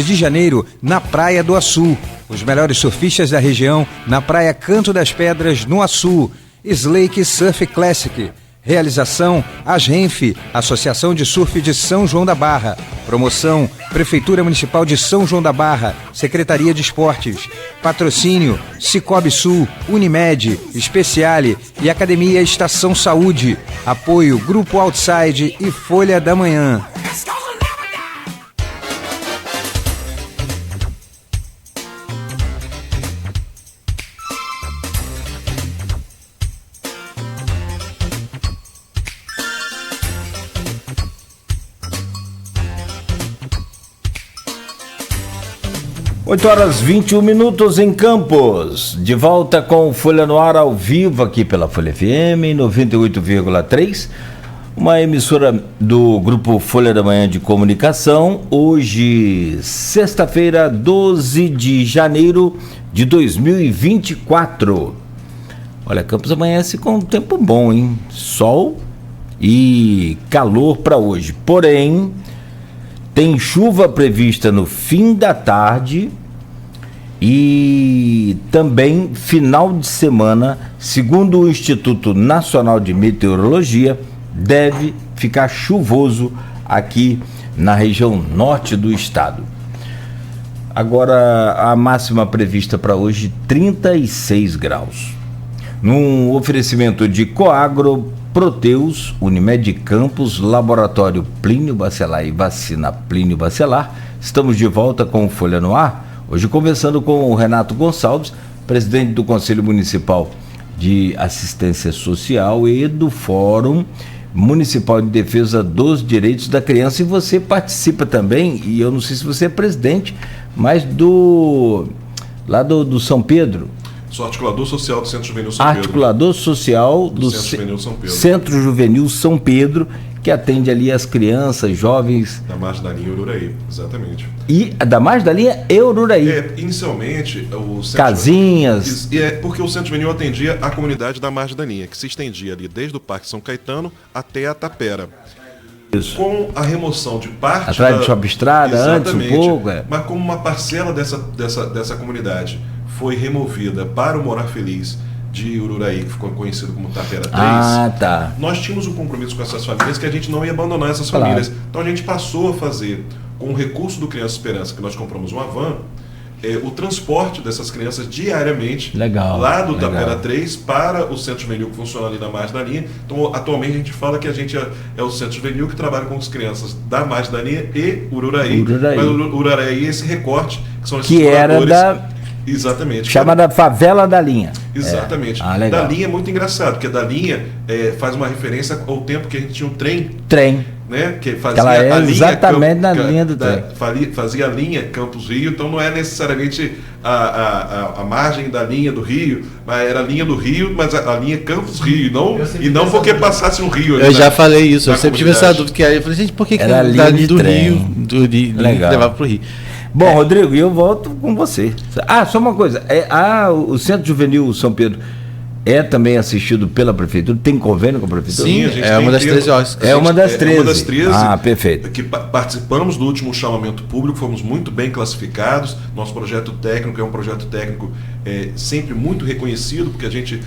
de janeiro, na Praia do Açu. Os melhores surfistas da região na Praia Canto das Pedras, no Açu. Slake Surf Classic. Realização Agenf, Associação de Surf de São João da Barra. Promoção Prefeitura Municipal de São João da Barra, Secretaria de Esportes. Patrocínio Cicobi Sul, Unimed, Speciale e Academia Estação Saúde. Apoio Grupo Outside e Folha da Manhã. Oito horas 21 minutos em Campos, de volta com Folha no Ar ao vivo aqui pela Folha FM 98,3, uma emissora do Grupo Folha da Manhã de Comunicação. Hoje, sexta-feira, 12 de janeiro de 2024. Olha, Campos amanhece com um tempo bom, hein? Sol e calor para hoje. Porém, tem chuva prevista no fim da tarde e também final de semana, segundo o Instituto Nacional de Meteorologia, deve ficar chuvoso aqui na região norte do estado. Agora, a máxima prevista para hoje, 36 graus. Num oferecimento de Coagro, Proteus, Unimed Campos, Laboratório Plínio Bacelar e Vacina Plínio Bacelar, estamos de volta com Folha no Ar, hoje conversando com o Renato Gonçalves, presidente do Conselho Municipal de Assistência Social e do Fórum Municipal de Defesa dos Direitos da Criança, e você participa também, e eu não sei se você é presidente, mas lá do São Pedro. Sou articulador social do Centro Juvenil São Pedro. Articulador social do Centro Juvenil São Pedro. Centro Juvenil São Pedro, que atende ali as crianças, jovens. Da margem da linha Ururaí, exatamente. E da margem da linha Ururaí. Inicialmente, o Centro Casinhas. Porque o Centro Juvenil atendia a comunidade da margem da linha, que se estendia ali desde o Parque São Caetano até a Tapera. Isso. Com a remoção de parte atrás de Shopping Estrada, antes um pouco. Mas como uma parcela dessa comunidade foi removida para o Morar Feliz de Ururaí, que ficou conhecido como Tapera 3, nós tínhamos um compromisso com essas famílias que a gente não ia abandonar essas famílias. Então a gente passou a fazer, com o recurso do Criança Esperança, que nós compramos uma van, o transporte dessas crianças diariamente lá do Tapera 3 para o Centro Juvenil, que funciona ali na margem da linha. Então, atualmente, a gente fala que a gente é o Centro Juvenil que trabalha com as crianças da margem da linha e Ururaí. Mas Ururaí é esse recorte, que são esses moradores. Era exatamente. Chamada Favela da Linha. Exatamente. Da linha é muito engraçado, porque da linha faz uma referência ao tempo que a gente tinha um trem. Né? Que fazia a linha exatamente na linha do trem. Fazia a linha Campos Rio, então não é necessariamente a margem da linha do Rio, mas era a linha do Rio, mas a linha Campos Rio, não porque passasse um rio. Eu já falei isso, eu sempre tive essa dúvida, que aí eu falei, gente, por que era a linha do Rio, levava pro Rio? Bom, Rodrigo, eu volto com você. Só uma coisa, o Centro Juvenil São Pedro é também assistido pela Prefeitura? Tem convênio com a Prefeitura? Sim, a gente uma das 13 horas. É uma das 13. Perfeito. Que participamos do último chamamento público, fomos muito bem classificados. Nosso projeto técnico é um projeto técnico sempre muito reconhecido, porque a gente,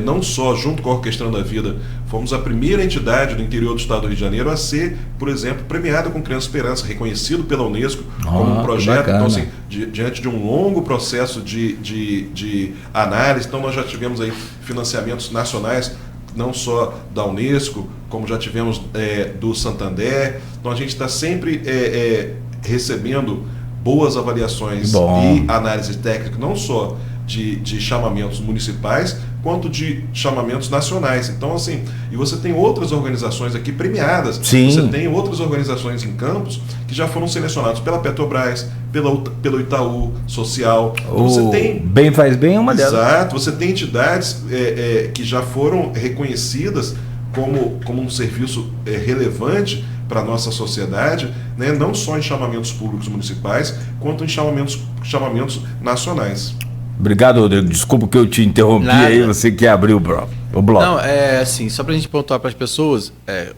não só junto com a Orquestrando a Vida, fomos a primeira entidade do interior do estado do Rio de Janeiro a ser, por exemplo, premiada com Criança Esperança, reconhecido pela Unesco como um projeto. Então, assim, diante de um longo processo de análise, então nós já tivemos aí financiamentos nacionais, não só da Unesco, como já tivemos do Santander. Então a gente está sempre recebendo boas avaliações e análise técnica, não só de chamamentos municipais, quanto de chamamentos nacionais. Então, assim, e você tem outras organizações aqui premiadas. Sim. Você tem outras organizações em Campos que já foram selecionadas pela Petrobras, pelo Itaú Social. Você tem Bem Faz Bem é uma delas. Exato. Você tem entidades que já foram reconhecidas como um serviço relevante para a nossa sociedade, né? Não só em chamamentos públicos municipais, quanto em chamamentos nacionais. Obrigado, Rodrigo. Desculpa que eu te interrompi. Nada. Aí, você que abriu o bloco. Não, assim, só pra gente pontuar para as pessoas,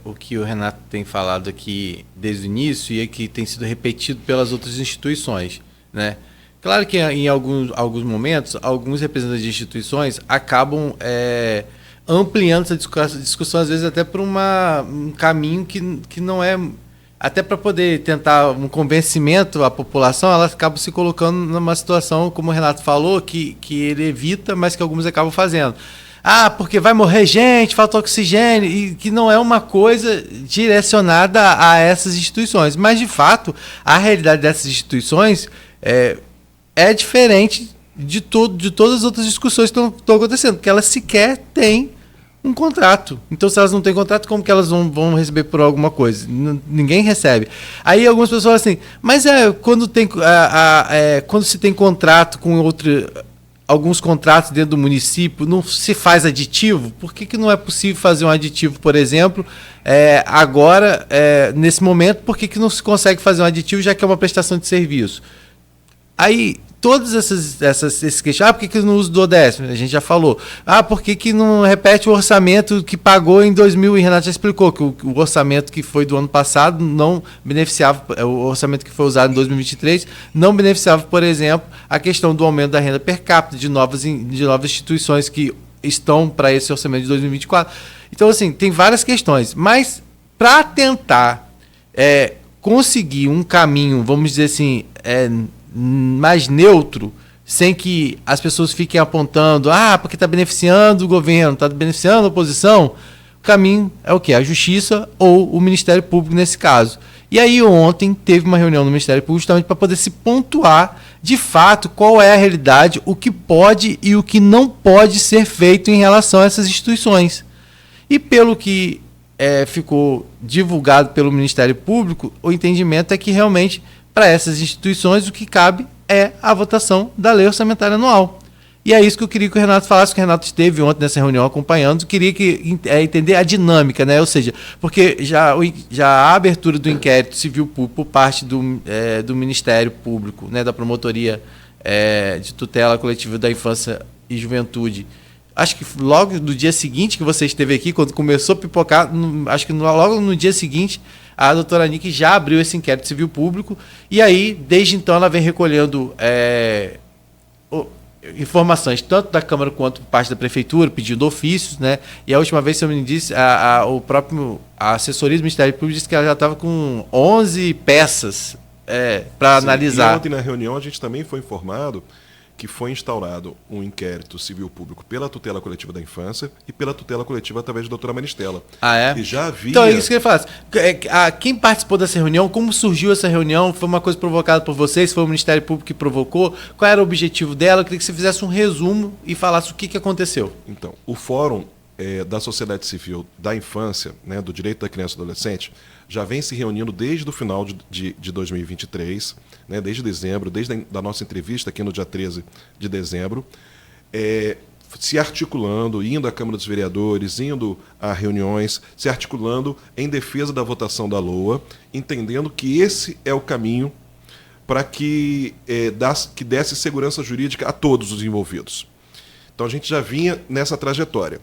o que o Renato tem falado aqui desde o início e que tem sido repetido pelas outras instituições, né? Claro que em alguns momentos, alguns representantes de instituições acabam ampliando essa discussão, às vezes até por um caminho que não é... Até para poder tentar um convencimento à população, elas acabam se colocando numa situação, como o Renato falou, que ele evita, mas que alguns acabam fazendo. Porque vai morrer gente, falta oxigênio, e que não é uma coisa direcionada a essas instituições. Mas, de fato, a realidade dessas instituições é diferente de todas as outras discussões que estão acontecendo, porque elas sequer têm um contrato. Então, se elas não têm contrato, como que elas vão receber por alguma coisa? Ninguém recebe. Aí algumas pessoas falam assim, mas quando se tem contrato com alguns contratos dentro do município, não se faz aditivo? Por que não é possível fazer um aditivo, por exemplo, agora, nesse momento? Por que não se consegue fazer um aditivo, já que é uma prestação de serviço? Aí, todas esses questionamentos, por que não usa do ODS? A gente já falou. Por que não repete o orçamento que pagou em 2000? E Renato já explicou que o orçamento que foi do ano passado não beneficiava, o orçamento que foi usado em 2023 não beneficiava, por exemplo, a questão do aumento da renda per capita de novas instituições que estão para esse orçamento de 2024. Então, assim, tem várias questões. Mas, para tentar conseguir um caminho, vamos dizer assim, mais neutro, sem que as pessoas fiquem apontando, porque está beneficiando o governo, está beneficiando a oposição, o caminho é o quê? A Justiça ou o Ministério Público nesse caso. E aí ontem teve uma reunião no Ministério Público justamente para poder se pontuar de fato qual é a realidade, o que pode e o que não pode ser feito em relação a essas instituições. E pelo que ficou divulgado pelo Ministério Público, o entendimento é que realmente para essas instituições, o que cabe é a votação da lei orçamentária anual. E é isso que eu queria que o Renato falasse, que o Renato esteve ontem nessa reunião acompanhando, queria entender a dinâmica, né? Ou seja, porque já a abertura do inquérito civil público por parte do Ministério Público, né, da Promotoria de Tutela Coletiva da Infância e Juventude, acho que logo no dia seguinte que você esteve aqui, quando começou a pipocar, acho que logo no dia seguinte, a doutora Nick já abriu esse inquérito civil público e aí, desde então, ela vem recolhendo informações tanto da Câmara quanto por parte da Prefeitura, pedindo ofícios, né? E a última vez, se eu me disse, a assessoria do Ministério Público disse que ela já estava com 11 peças para analisar. E ontem, na reunião, a gente também foi informado que foi instaurado um inquérito civil público pela tutela coletiva da infância e pela tutela coletiva através da doutora Maristela. E já havia... Então, é isso que eu faço. Quem participou dessa reunião, como surgiu essa reunião? Foi uma coisa provocada por vocês? Foi o Ministério Público que provocou? Qual era o objetivo dela? Eu queria que você fizesse um resumo e falasse o que aconteceu. Então, o Fórum da Sociedade Civil da Infância, né, do Direito da Criança e do Adolescente, já vem se reunindo desde o final de 2023, né, desde dezembro, desde a nossa entrevista aqui no dia 13 de dezembro, se articulando, indo à Câmara dos Vereadores, indo a reuniões, se articulando em defesa da votação da LOA, entendendo que esse é o caminho para que desse segurança jurídica a todos os envolvidos. Então a gente já vinha nessa trajetória.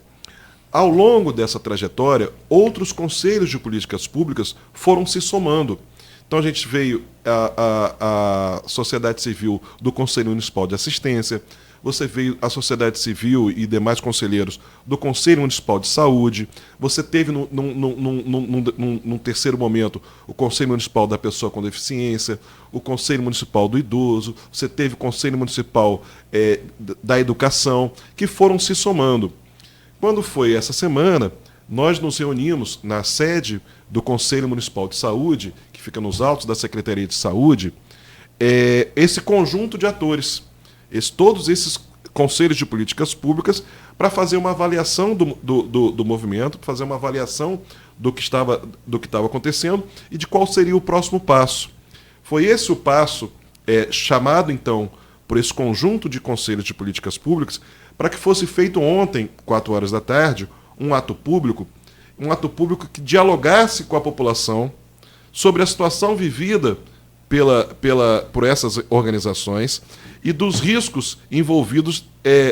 Ao longo dessa trajetória, outros conselhos de políticas públicas foram se somando. Então a gente veio a sociedade civil do Conselho Municipal de Assistência, você veio a sociedade civil e demais conselheiros do Conselho Municipal de Saúde, você teve num terceiro momento o Conselho Municipal da Pessoa com Deficiência, o Conselho Municipal do Idoso, você teve o Conselho Municipal da Educação, que foram se somando. Quando foi essa semana, nós nos reunimos na sede do Conselho Municipal de Saúde, que fica nos altos da Secretaria de Saúde, esse conjunto de atores, todos esses conselhos de políticas públicas, para fazer uma avaliação do movimento, para fazer uma avaliação do que estava acontecendo e de qual seria o próximo passo. Foi esse o passo chamado, então, por esse conjunto de conselhos de políticas públicas, para que fosse feito ontem, 4 horas da tarde, um ato público que dialogasse com a população sobre a situação vivida por essas organizações e dos riscos envolvidos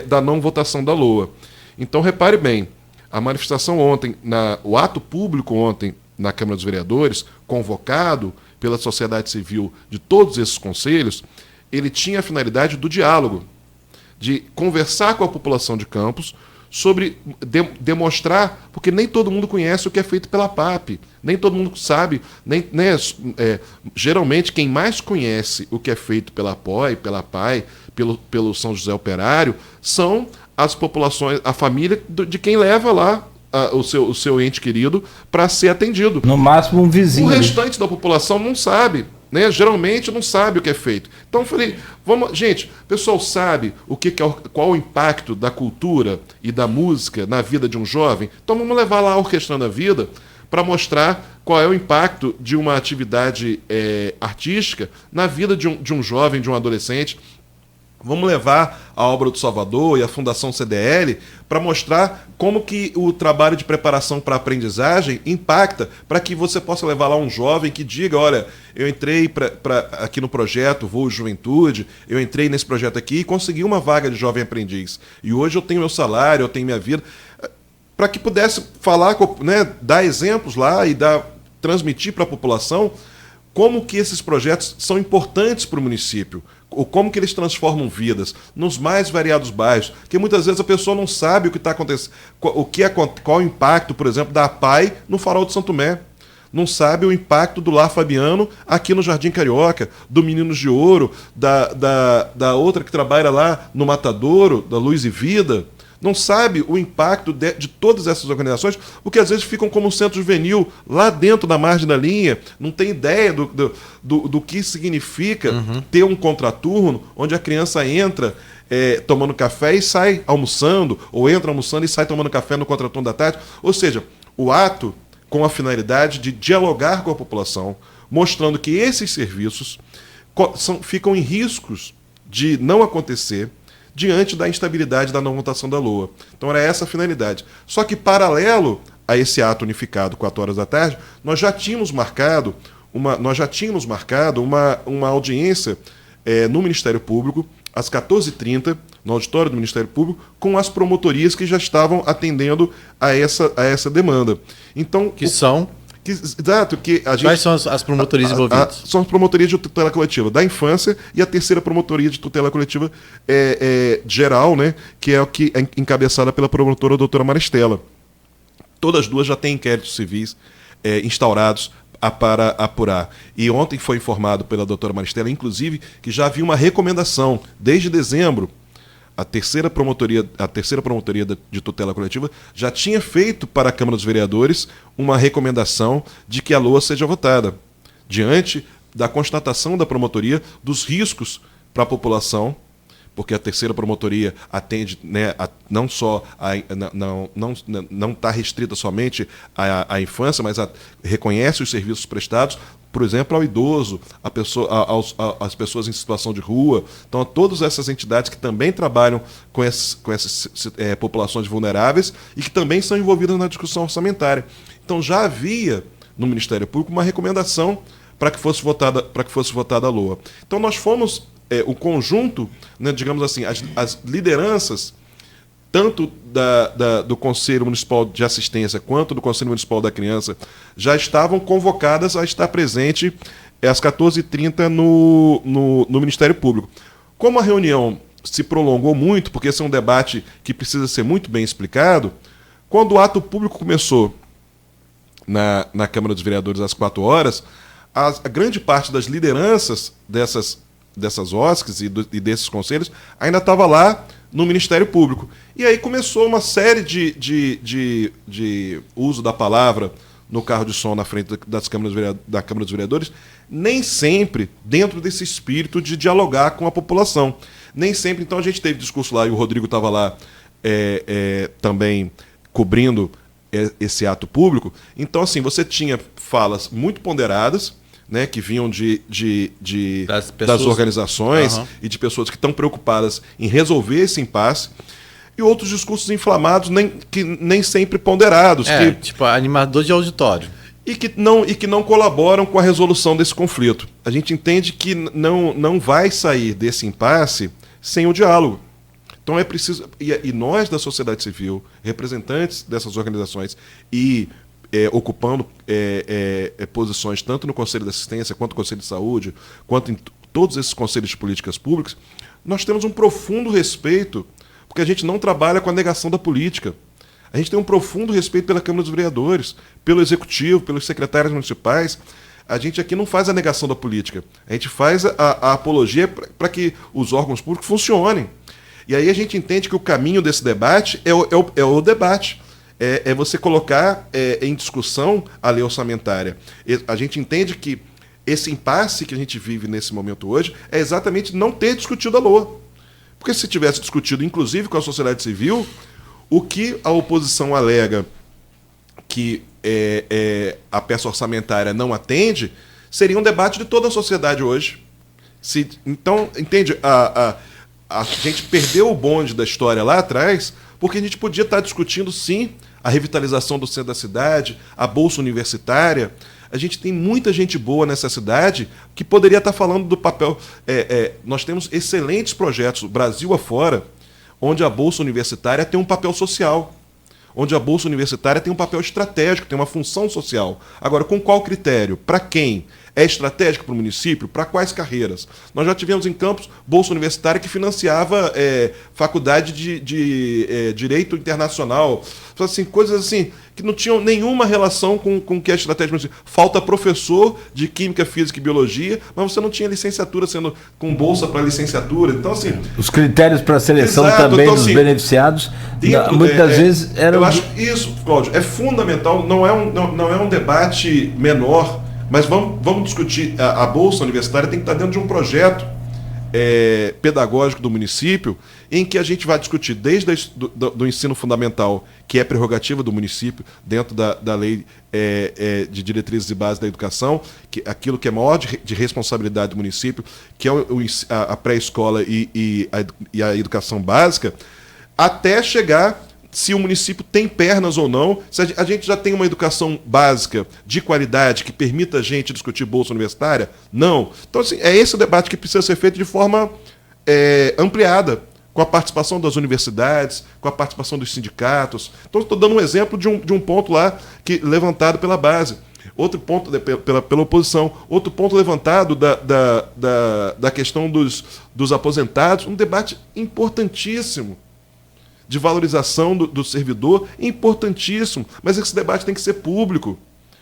da não votação da LOA. Então, repare bem, a manifestação ontem, o ato público ontem na Câmara dos Vereadores, convocado pela sociedade civil de todos esses conselhos, ele tinha a finalidade do diálogo, de conversar com a população de Campos sobre demonstrar, porque nem todo mundo conhece o que é feito pela PAP, nem todo mundo sabe, geralmente quem mais conhece o que é feito pela POI, pela PAI, pelo São José Operário, são as populações, a família de quem leva lá o seu ente querido para ser atendido. No máximo um vizinho. O restante da população não sabe, né? Geralmente não sabe o que é feito. Então eu falei, gente, o pessoal sabe qual o impacto da cultura e da música na vida de um jovem? Então vamos levar lá a Orquestrando a Vida para mostrar qual é o impacto de uma atividade artística na vida de um jovem, de um adolescente. Vamos levar a Obra do Salvador e a Fundação CDL para mostrar como que o trabalho de preparação para a aprendizagem impacta, para que você possa levar lá um jovem que diga, olha, eu entrei aqui no projeto Voo Juventude, eu entrei nesse projeto aqui e consegui uma vaga de jovem aprendiz. E hoje eu tenho meu salário, eu tenho minha vida. Para que pudesse falar, né, dar exemplos lá e transmitir para a população como que esses projetos são importantes para o município, ou como que eles transformam vidas nos mais variados bairros, que muitas vezes a pessoa não sabe o que está acontecendo, qual o impacto, por exemplo, da PAI no Farol de Santo Tomé, não sabe o impacto do Lar Fabiano aqui no Jardim Carioca, do Meninos de Ouro, da outra que trabalha lá no Matadouro, da Luz e Vida. Não sabe o impacto de todas essas organizações, porque às vezes ficam como um centro juvenil lá dentro da margem da linha, não tem ideia do que significa ter um contraturno onde a criança entra tomando café e sai almoçando, ou entra almoçando e sai tomando café no contraturno da tarde. Ou seja, o ato com a finalidade de dialogar com a população, mostrando que esses serviços ficam em riscos de não acontecer diante da instabilidade da não votação da LOA. Então era essa a finalidade. Só que, paralelo a esse ato unificado, 4 horas da tarde, nós já tínhamos marcado uma audiência no Ministério Público, às 14h30, no auditório do Ministério Público, com as promotorias que já estavam atendendo a essa demanda. Então, Exato, que a gente, quais são as promotorias envolvidas? São as promotorias de tutela coletiva da infância e a terceira promotoria de tutela coletiva geral, né, que é encabeçada pela promotora doutora Maristela. Todas as duas já têm inquéritos civis instaurados para apurar. E ontem foi informado pela doutora Maristela, inclusive, que já havia uma recomendação desde dezembro. A terceira promotoria de tutela coletiva já tinha feito para a Câmara dos Vereadores uma recomendação de que a LOA seja votada, diante da constatação da promotoria dos riscos para a população, porque a terceira promotoria atende, né, não só não está restrita somente à infância, mas reconhece os serviços prestados, por exemplo, ao idoso, às pessoas em situação de rua. Então, a todas essas entidades que também trabalham com essas populações vulneráveis e que também são envolvidas na discussão orçamentária. Então, já havia no Ministério Público uma recomendação para que fosse votada a LOA. Então, nós fomos, o conjunto, né, digamos assim, as lideranças, tanto do Conselho Municipal de Assistência quanto do Conselho Municipal da Criança, já estavam convocadas a estar presente às 14h30 no Ministério Público. Como a reunião se prolongou muito, porque esse é um debate que precisa ser muito bem explicado, quando o ato público começou na Câmara dos Vereadores às 4 horas, a grande parte das lideranças dessas OSCs e desses conselhos ainda estava lá no Ministério Público. E aí começou uma série de uso da palavra no carro de som na frente da Câmara dos Vereadores, nem sempre dentro desse espírito de dialogar com a população. Nem sempre, então a gente teve discurso lá, e o Rodrigo estava lá também cobrindo esse ato público. Então, assim, você tinha falas muito ponderadas, né, que vinham das organizações e de pessoas que estão preocupadas em resolver esse impasse, e outros discursos inflamados, que nem sempre ponderados. Tipo animador de auditório. e que não colaboram com a resolução desse conflito. A gente entende que não vai sair desse impasse sem o diálogo. Então é preciso... E nós da sociedade civil, representantes dessas organizações e ocupando posições tanto no Conselho de Assistência, quanto no Conselho de Saúde, quanto em todos esses conselhos de políticas públicas, nós temos um profundo respeito, porque a gente não trabalha com a negação da política. A gente tem um profundo respeito pela Câmara dos Vereadores, pelo Executivo, pelos secretários municipais. A gente aqui não faz a negação da política. A gente faz a apologia para que os órgãos públicos funcionem. E aí a gente entende que o caminho desse debate é o debate. É você colocar em discussão a lei orçamentária. A gente entende que esse impasse que a gente vive nesse momento hoje é exatamente não ter discutido a LOA. Porque se tivesse discutido, inclusive com a sociedade civil, o que a oposição alega que a peça orçamentária não atende, seria um debate de toda a sociedade hoje. Então, entende, a gente perdeu o bonde da história lá atrás, porque a gente podia estar discutindo, sim, a revitalização do centro da cidade, a bolsa universitária. A gente tem muita gente boa nessa cidade que poderia estar falando do papel... nós temos excelentes projetos, Brasil afora, onde a bolsa universitária tem um papel social, onde a bolsa universitária tem um papel estratégico, tem uma função social. Agora, com qual critério? Para quem? É estratégico para o município? Para quais carreiras? Nós já tivemos em Campos bolsa universitária que financiava faculdade de Direito Internacional. Assim, coisas assim que não tinham nenhuma relação com o que é estratégia municipal. Falta professor de Química, Física e Biologia, mas você não tinha licenciatura sendo com bolsa para licenciatura. Então, assim... Os critérios para a seleção também então, dos assim, beneficiados, muitas vezes eram... Eu acho que isso, Cláudio, é fundamental, não é um debate menor, mas vamos discutir. A bolsa universitária tem que estar dentro de um projeto pedagógico do município, em que a gente vai discutir desde do ensino fundamental, que é prerrogativa do município, dentro da lei de diretrizes e bases da educação, aquilo que é maior de responsabilidade do município, que é a pré-escola e a educação básica, até chegar se o município tem pernas ou não, se a gente já tem uma educação básica de qualidade que permita a gente discutir bolsa universitária? Não. Então, assim, é esse o debate que precisa ser feito de forma ampliada, com a participação das universidades, com a participação dos sindicatos. Então, estou dando um exemplo de um ponto lá levantado pela base. Outro ponto pela oposição. Outro ponto levantado da questão dos aposentados, um debate importantíssimo de valorização do servidor, importantíssimo, mas esse debate tem que ser público.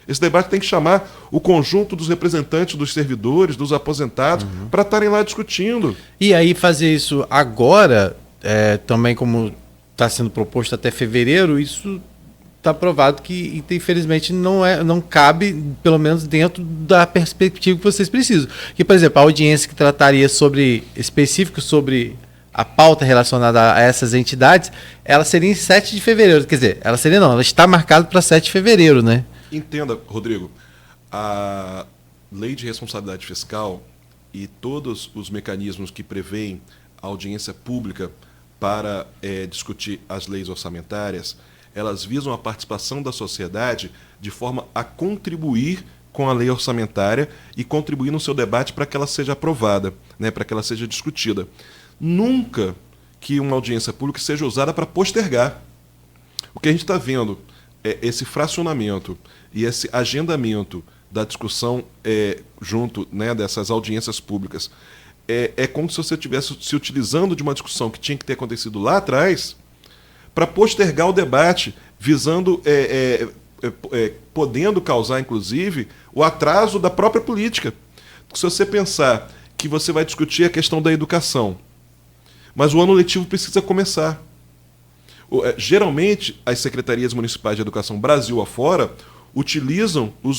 Esse debate tem que chamar o conjunto dos representantes dos servidores, dos aposentados, para estarem lá discutindo. E aí fazer isso agora, também como está sendo proposto até fevereiro, isso está provado que, infelizmente, não cabe, pelo menos dentro da perspectiva que vocês precisam. Que, por exemplo, a audiência que trataria específico sobre a pauta relacionada a essas entidades, ela seria em 7 de fevereiro. Quer dizer, ela está marcada para 7 de fevereiro, né? Entenda, Rodrigo, a Lei de Responsabilidade Fiscal e todos os mecanismos que prevêem a audiência pública para discutir as leis orçamentárias, elas visam a participação da sociedade de forma a contribuir com a lei orçamentária e contribuir no seu debate para que ela seja aprovada, né, para que ela seja discutida. Nunca que uma audiência pública seja usada para postergar. O que a gente está vendo é esse fracionamento e esse agendamento da discussão junto, né, dessas audiências públicas. É como se você estivesse se utilizando de uma discussão que tinha que ter acontecido lá atrás para postergar o debate, visando, podendo causar, inclusive, o atraso da própria política. Se você pensar que você vai discutir a questão da educação, mas o ano letivo precisa começar. Geralmente, as secretarias municipais de educação Brasil afora utilizam os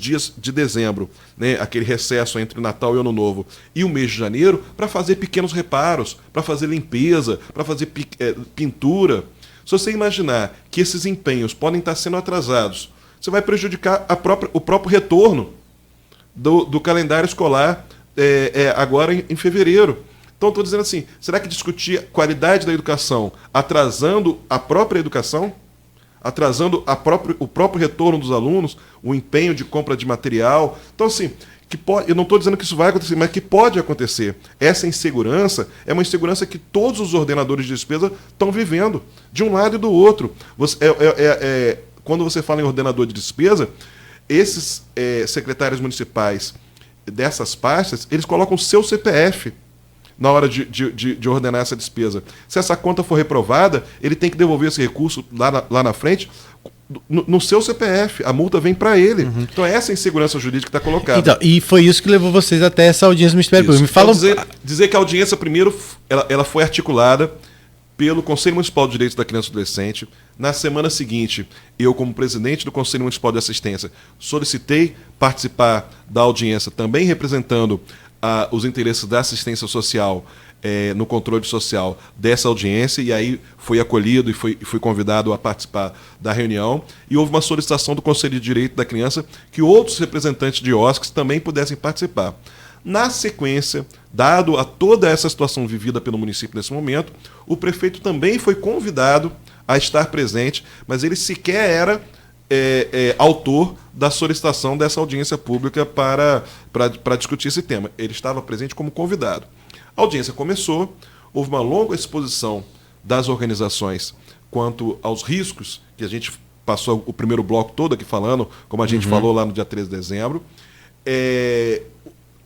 dias de dezembro, né, aquele recesso entre Natal e Ano Novo, e o mês de janeiro, para fazer pequenos reparos, para fazer limpeza, para fazer pintura. Se você imaginar que esses empenhos podem estar sendo atrasados, você vai prejudicar o próprio retorno do calendário escolar agora em fevereiro. Então, estou dizendo assim, será que discutir a qualidade da educação atrasando a própria educação, atrasando o próprio retorno dos alunos, o empenho de compra de material. Então, assim, eu não estou dizendo que isso vai acontecer, mas que pode acontecer. Essa insegurança é uma insegurança que todos os ordenadores de despesa estão vivendo, de um lado e do outro. Quando você fala em ordenador de despesa, esses secretários municipais dessas pastas, eles colocam o seu CPF na hora de ordenar essa despesa. Se essa conta for reprovada, ele tem que devolver esse recurso lá na frente no seu CPF. A multa vem para ele. Uhum. Então, essa é a insegurança jurídica que está colocada. Então, e foi isso que levou vocês até essa audiência do Ministério Público. Me fala... Então, dizer que a audiência, primeiro, ela foi articulada pelo Conselho Municipal de Direitos da Criança e do Adolescente. Na semana seguinte, eu, como presidente do Conselho Municipal de Assistência, solicitei participar da audiência, também representando os interesses da assistência social no controle social dessa audiência, e aí fui acolhido e fui convidado a participar da reunião, e houve uma solicitação do Conselho de Direito da Criança que outros representantes de OSCs também pudessem participar. Na sequência, dado a toda essa situação vivida pelo município nesse momento, o prefeito também foi convidado a estar presente, mas ele sequer era autor da solicitação dessa audiência pública para discutir esse tema. Ele estava presente como convidado. A audiência começou, houve uma longa exposição das organizações quanto aos riscos, que a gente passou o primeiro bloco todo aqui falando, como a gente falou lá no dia 13 de dezembro.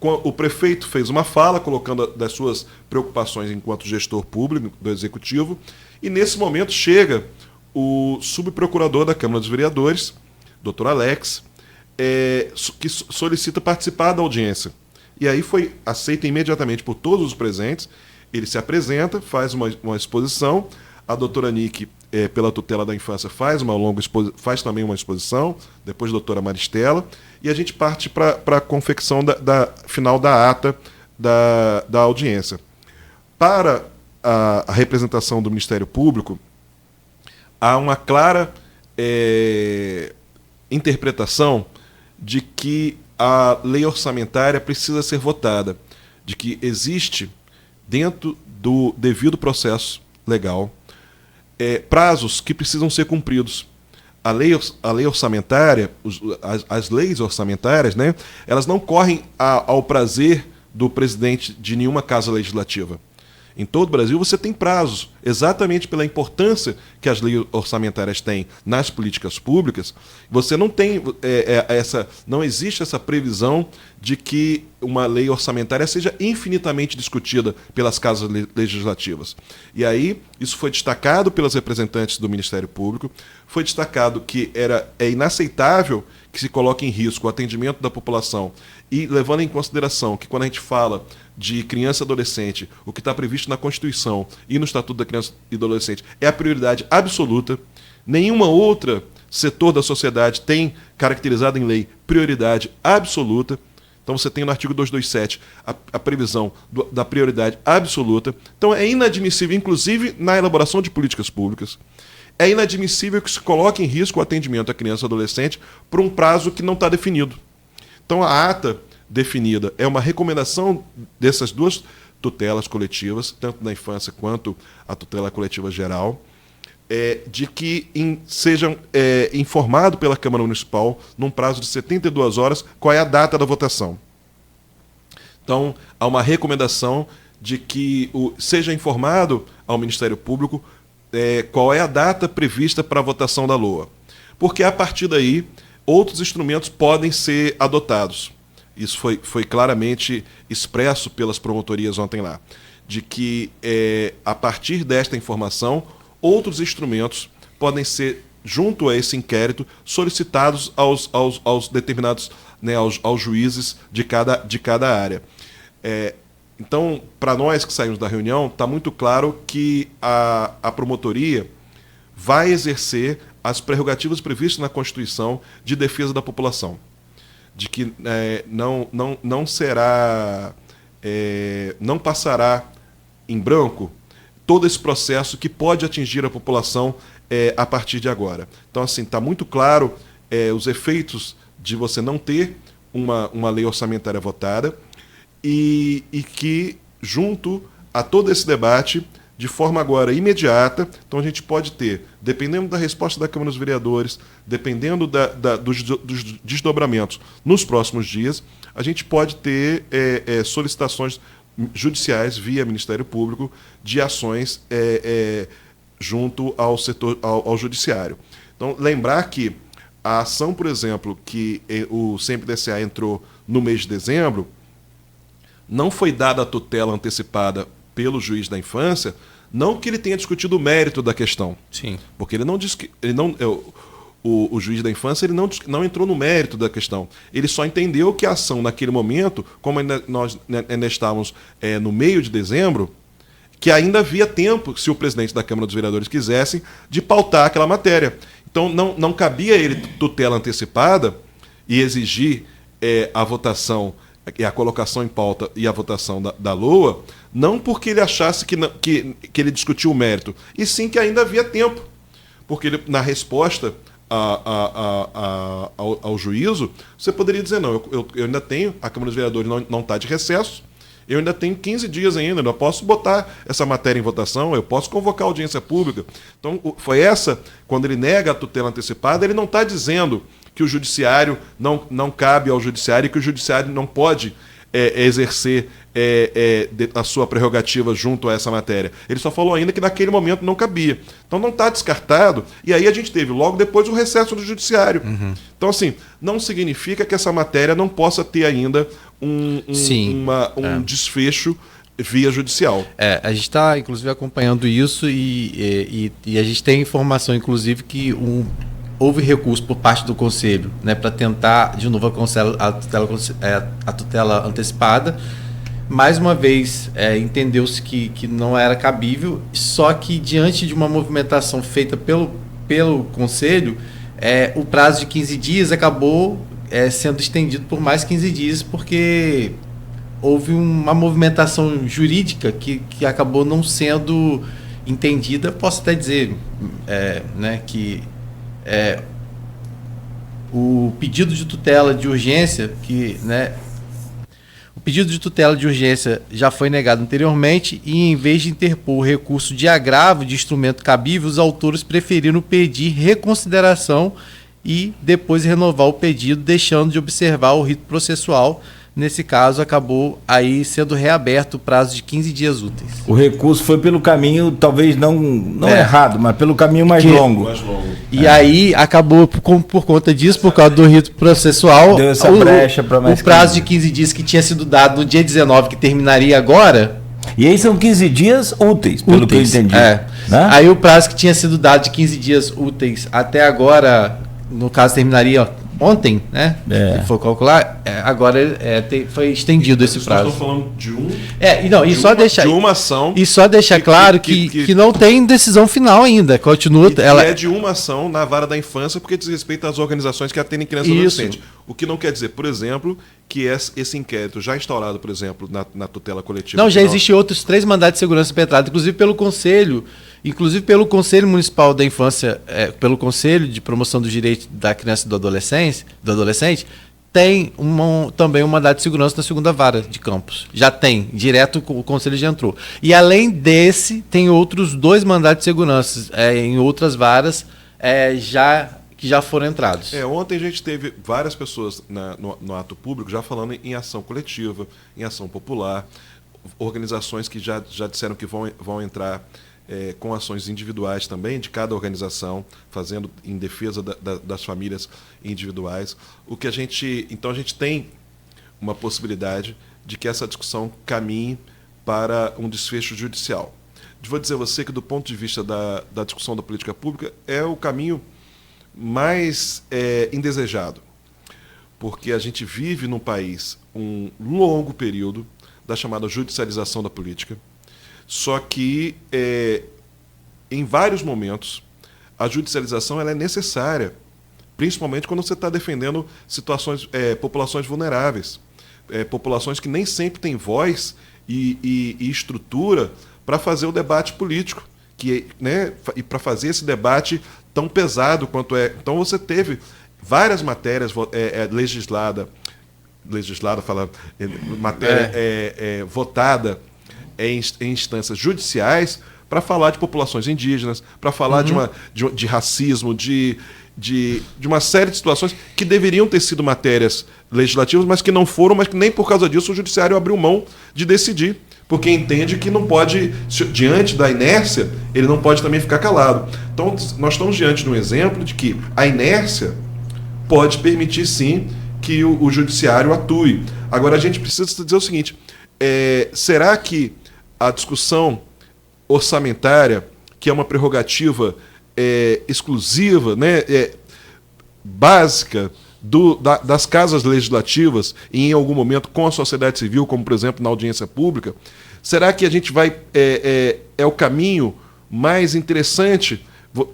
O prefeito fez uma fala colocando das suas preocupações enquanto gestor público do Executivo, e nesse momento chega o subprocurador da Câmara dos Vereadores, Dr. Alex, que solicita participar da audiência. E aí foi aceito imediatamente por todos os presentes. Ele se apresenta, faz uma exposição. A doutora Nick, pela tutela da infância, faz também uma exposição, depois a doutora Maristela, e a gente parte para a confecção final da ata da audiência. Para a representação do Ministério Público, há uma clara interpretação de que a lei orçamentária precisa ser votada, de que existe, dentro do devido processo legal, prazos que precisam ser cumpridos. A lei orçamentária, as leis orçamentárias, né, elas não correm ao prazer do presidente de nenhuma casa legislativa. Em todo o Brasil você tem prazos, exatamente pela importância que as leis orçamentárias têm nas políticas públicas. Você não tem não existe essa previsão de que uma lei orçamentária seja infinitamente discutida pelas casas legislativas. E aí isso foi destacado pelos representantes do Ministério Público, foi destacado que é inaceitável que se coloque em risco o atendimento da população, e levando em consideração que quando a gente fala de criança e adolescente, o que está previsto na Constituição e no Estatuto da Criança e do Adolescente é a prioridade absoluta. Nenhuma outra setor da sociedade tem caracterizado em lei prioridade absoluta. Então você tem no artigo 227 a previsão da prioridade absoluta. Então é inadmissível, inclusive na elaboração de políticas públicas, é inadmissível que se coloque em risco o atendimento à criança e adolescente por um prazo que não está definido. Então a ata definida é uma recomendação dessas duas tutelas coletivas, tanto da infância quanto a tutela coletiva geral, de que sejam informados pela Câmara Municipal, num prazo de 72 horas, qual é a data da votação. Então, há uma recomendação de que seja informado ao Ministério Público qual é a data prevista para a votação da LOA. Porque, a partir daí, outros instrumentos podem ser adotados. Isso foi claramente expresso pelas promotorias ontem lá, de que, a partir desta informação, outros instrumentos podem ser, junto a esse inquérito, solicitados aos determinados, né, aos juízes de cada área. Então, para nós que saímos da reunião, está muito claro que a promotoria vai exercer as prerrogativas previstas na Constituição de defesa da população, de que não será, não passará em branco todo esse processo que pode atingir a população a partir de agora. Então, assim, está muito claro os efeitos de você não ter uma lei orçamentária votada, e que, junto a todo esse debate, de forma agora imediata. Então a gente pode ter, dependendo da resposta da Câmara dos Vereadores, dependendo dos desdobramentos nos próximos dias, a gente pode ter solicitações judiciais via Ministério Público de ações junto ao setor, ao judiciário. Então, lembrar que a ação, por exemplo, que o SEMP-DCA entrou no mês de dezembro, não foi dada a tutela antecipada pelo juiz da infância, não que ele tenha discutido o mérito da questão. Sim. Porque ele não disse que. O juiz da infância ele não entrou no mérito da questão. Ele só entendeu que a ação, naquele momento, como nós ainda estávamos no meio de dezembro, que ainda havia tempo, se o presidente da Câmara dos Vereadores quisesse, de pautar aquela matéria. Então, não cabia ele tutela antecipada e exigir a votação, a colocação em pauta e a votação da LOA, não porque ele achasse que ele discutiu o mérito, e sim que ainda havia tempo. Porque ele, na resposta ao juízo, você poderia dizer, não, eu ainda tenho, a Câmara dos Vereadores não está de recesso, eu ainda tenho 15 dias ainda, eu posso botar essa matéria em votação, eu posso convocar audiência pública. Então, foi quando ele nega a tutela antecipada, ele não está dizendo que o judiciário não cabe ao judiciário e que o judiciário não pode exercer a sua prerrogativa junto a essa matéria. Ele só falou ainda que naquele momento não cabia. Então não está descartado. E aí a gente teve logo depois o recesso do judiciário. Uhum. Então, assim, não significa que essa matéria não possa ter ainda um desfecho via judicial. A gente está, inclusive, acompanhando isso e a gente tem informação, inclusive, que houve recurso por parte do Conselho, né, para tentar, de novo, a tutela antecipada. Mais uma vez, entendeu-se que não era cabível, só que, diante de uma movimentação feita pelo Conselho, o prazo de 15 dias acabou sendo estendido por mais 15 dias, porque houve uma movimentação jurídica que acabou não sendo entendida. Posso até dizer né, que o pedido de tutela de urgência, o pedido de tutela de urgência já foi negado anteriormente e, em vez de interpor o recurso de agravo de instrumento cabível, os autores preferiram pedir reconsideração e depois renovar o pedido, deixando de observar o rito processual. Nesse caso, acabou aí sendo reaberto o prazo de 15 dias úteis. O recurso foi pelo caminho, talvez não errado, mas pelo caminho mais longo. E aí, acabou, por conta disso, por causa do rito processual, deu essa brecha para mais o prazo de 15 dias que tinha sido dado no dia 19, que terminaria agora... E aí são 15 dias úteis, pelo que eu entendi. Né? Aí o prazo que tinha sido dado de 15 dias úteis até agora, no caso, terminaria... ontem, né? Se for calcular, agora foi estendido esse prazo. Estou falando de uma ação. E só deixar claro que não tem decisão final ainda. Continua. É de uma ação na vara da infância, porque diz respeito às organizações que atendem crianças e adolescentes. O que não quer dizer, por exemplo, que esse inquérito já instaurado, por exemplo, na tutela coletiva. Não, já existem outros 3 mandados de segurança impetrados, inclusive pelo Conselho Municipal da Infância, pelo Conselho de Promoção dos Direitos da Criança e do Adolescente, tem também um mandado de segurança na segunda vara de Campos. Já tem, direto o Conselho já entrou. E além desse, tem outros 2 mandados de segurança em outras varas que já foram entrados. Ontem a gente teve várias pessoas no ato público já falando em ação coletiva, em ação popular, organizações que já disseram que vão entrar com ações individuais também, de cada organização, fazendo em defesa das famílias individuais. Então a gente tem uma possibilidade de que essa discussão caminhe para um desfecho judicial. Vou dizer a você que, do ponto de vista da discussão da política pública, é o caminho mais indesejado, porque a gente vive num país um longo período da chamada judicialização da política, só que em vários momentos a judicialização ela é necessária, principalmente quando você está defendendo populações vulneráveis, populações que nem sempre têm voz e estrutura para fazer o debate político, e para fazer esse debate tão pesado quanto é. Então você teve várias matérias votada em instâncias judiciais para falar de populações indígenas, para falar de racismo, de uma série de situações que deveriam ter sido matérias legislativas, mas que não foram, mas que nem por causa disso o judiciário abriu mão de decidir, porque entende que não pode, diante da inércia, ele não pode também ficar calado. Então, nós estamos diante de um exemplo de que a inércia pode permitir, sim, que o judiciário atue. Agora, a gente precisa dizer o seguinte, será que a discussão orçamentária, que é uma prerrogativa exclusiva, né, básica das casas legislativas e em algum momento com a sociedade civil, como por exemplo na audiência pública, será que a gente vai é o caminho mais interessante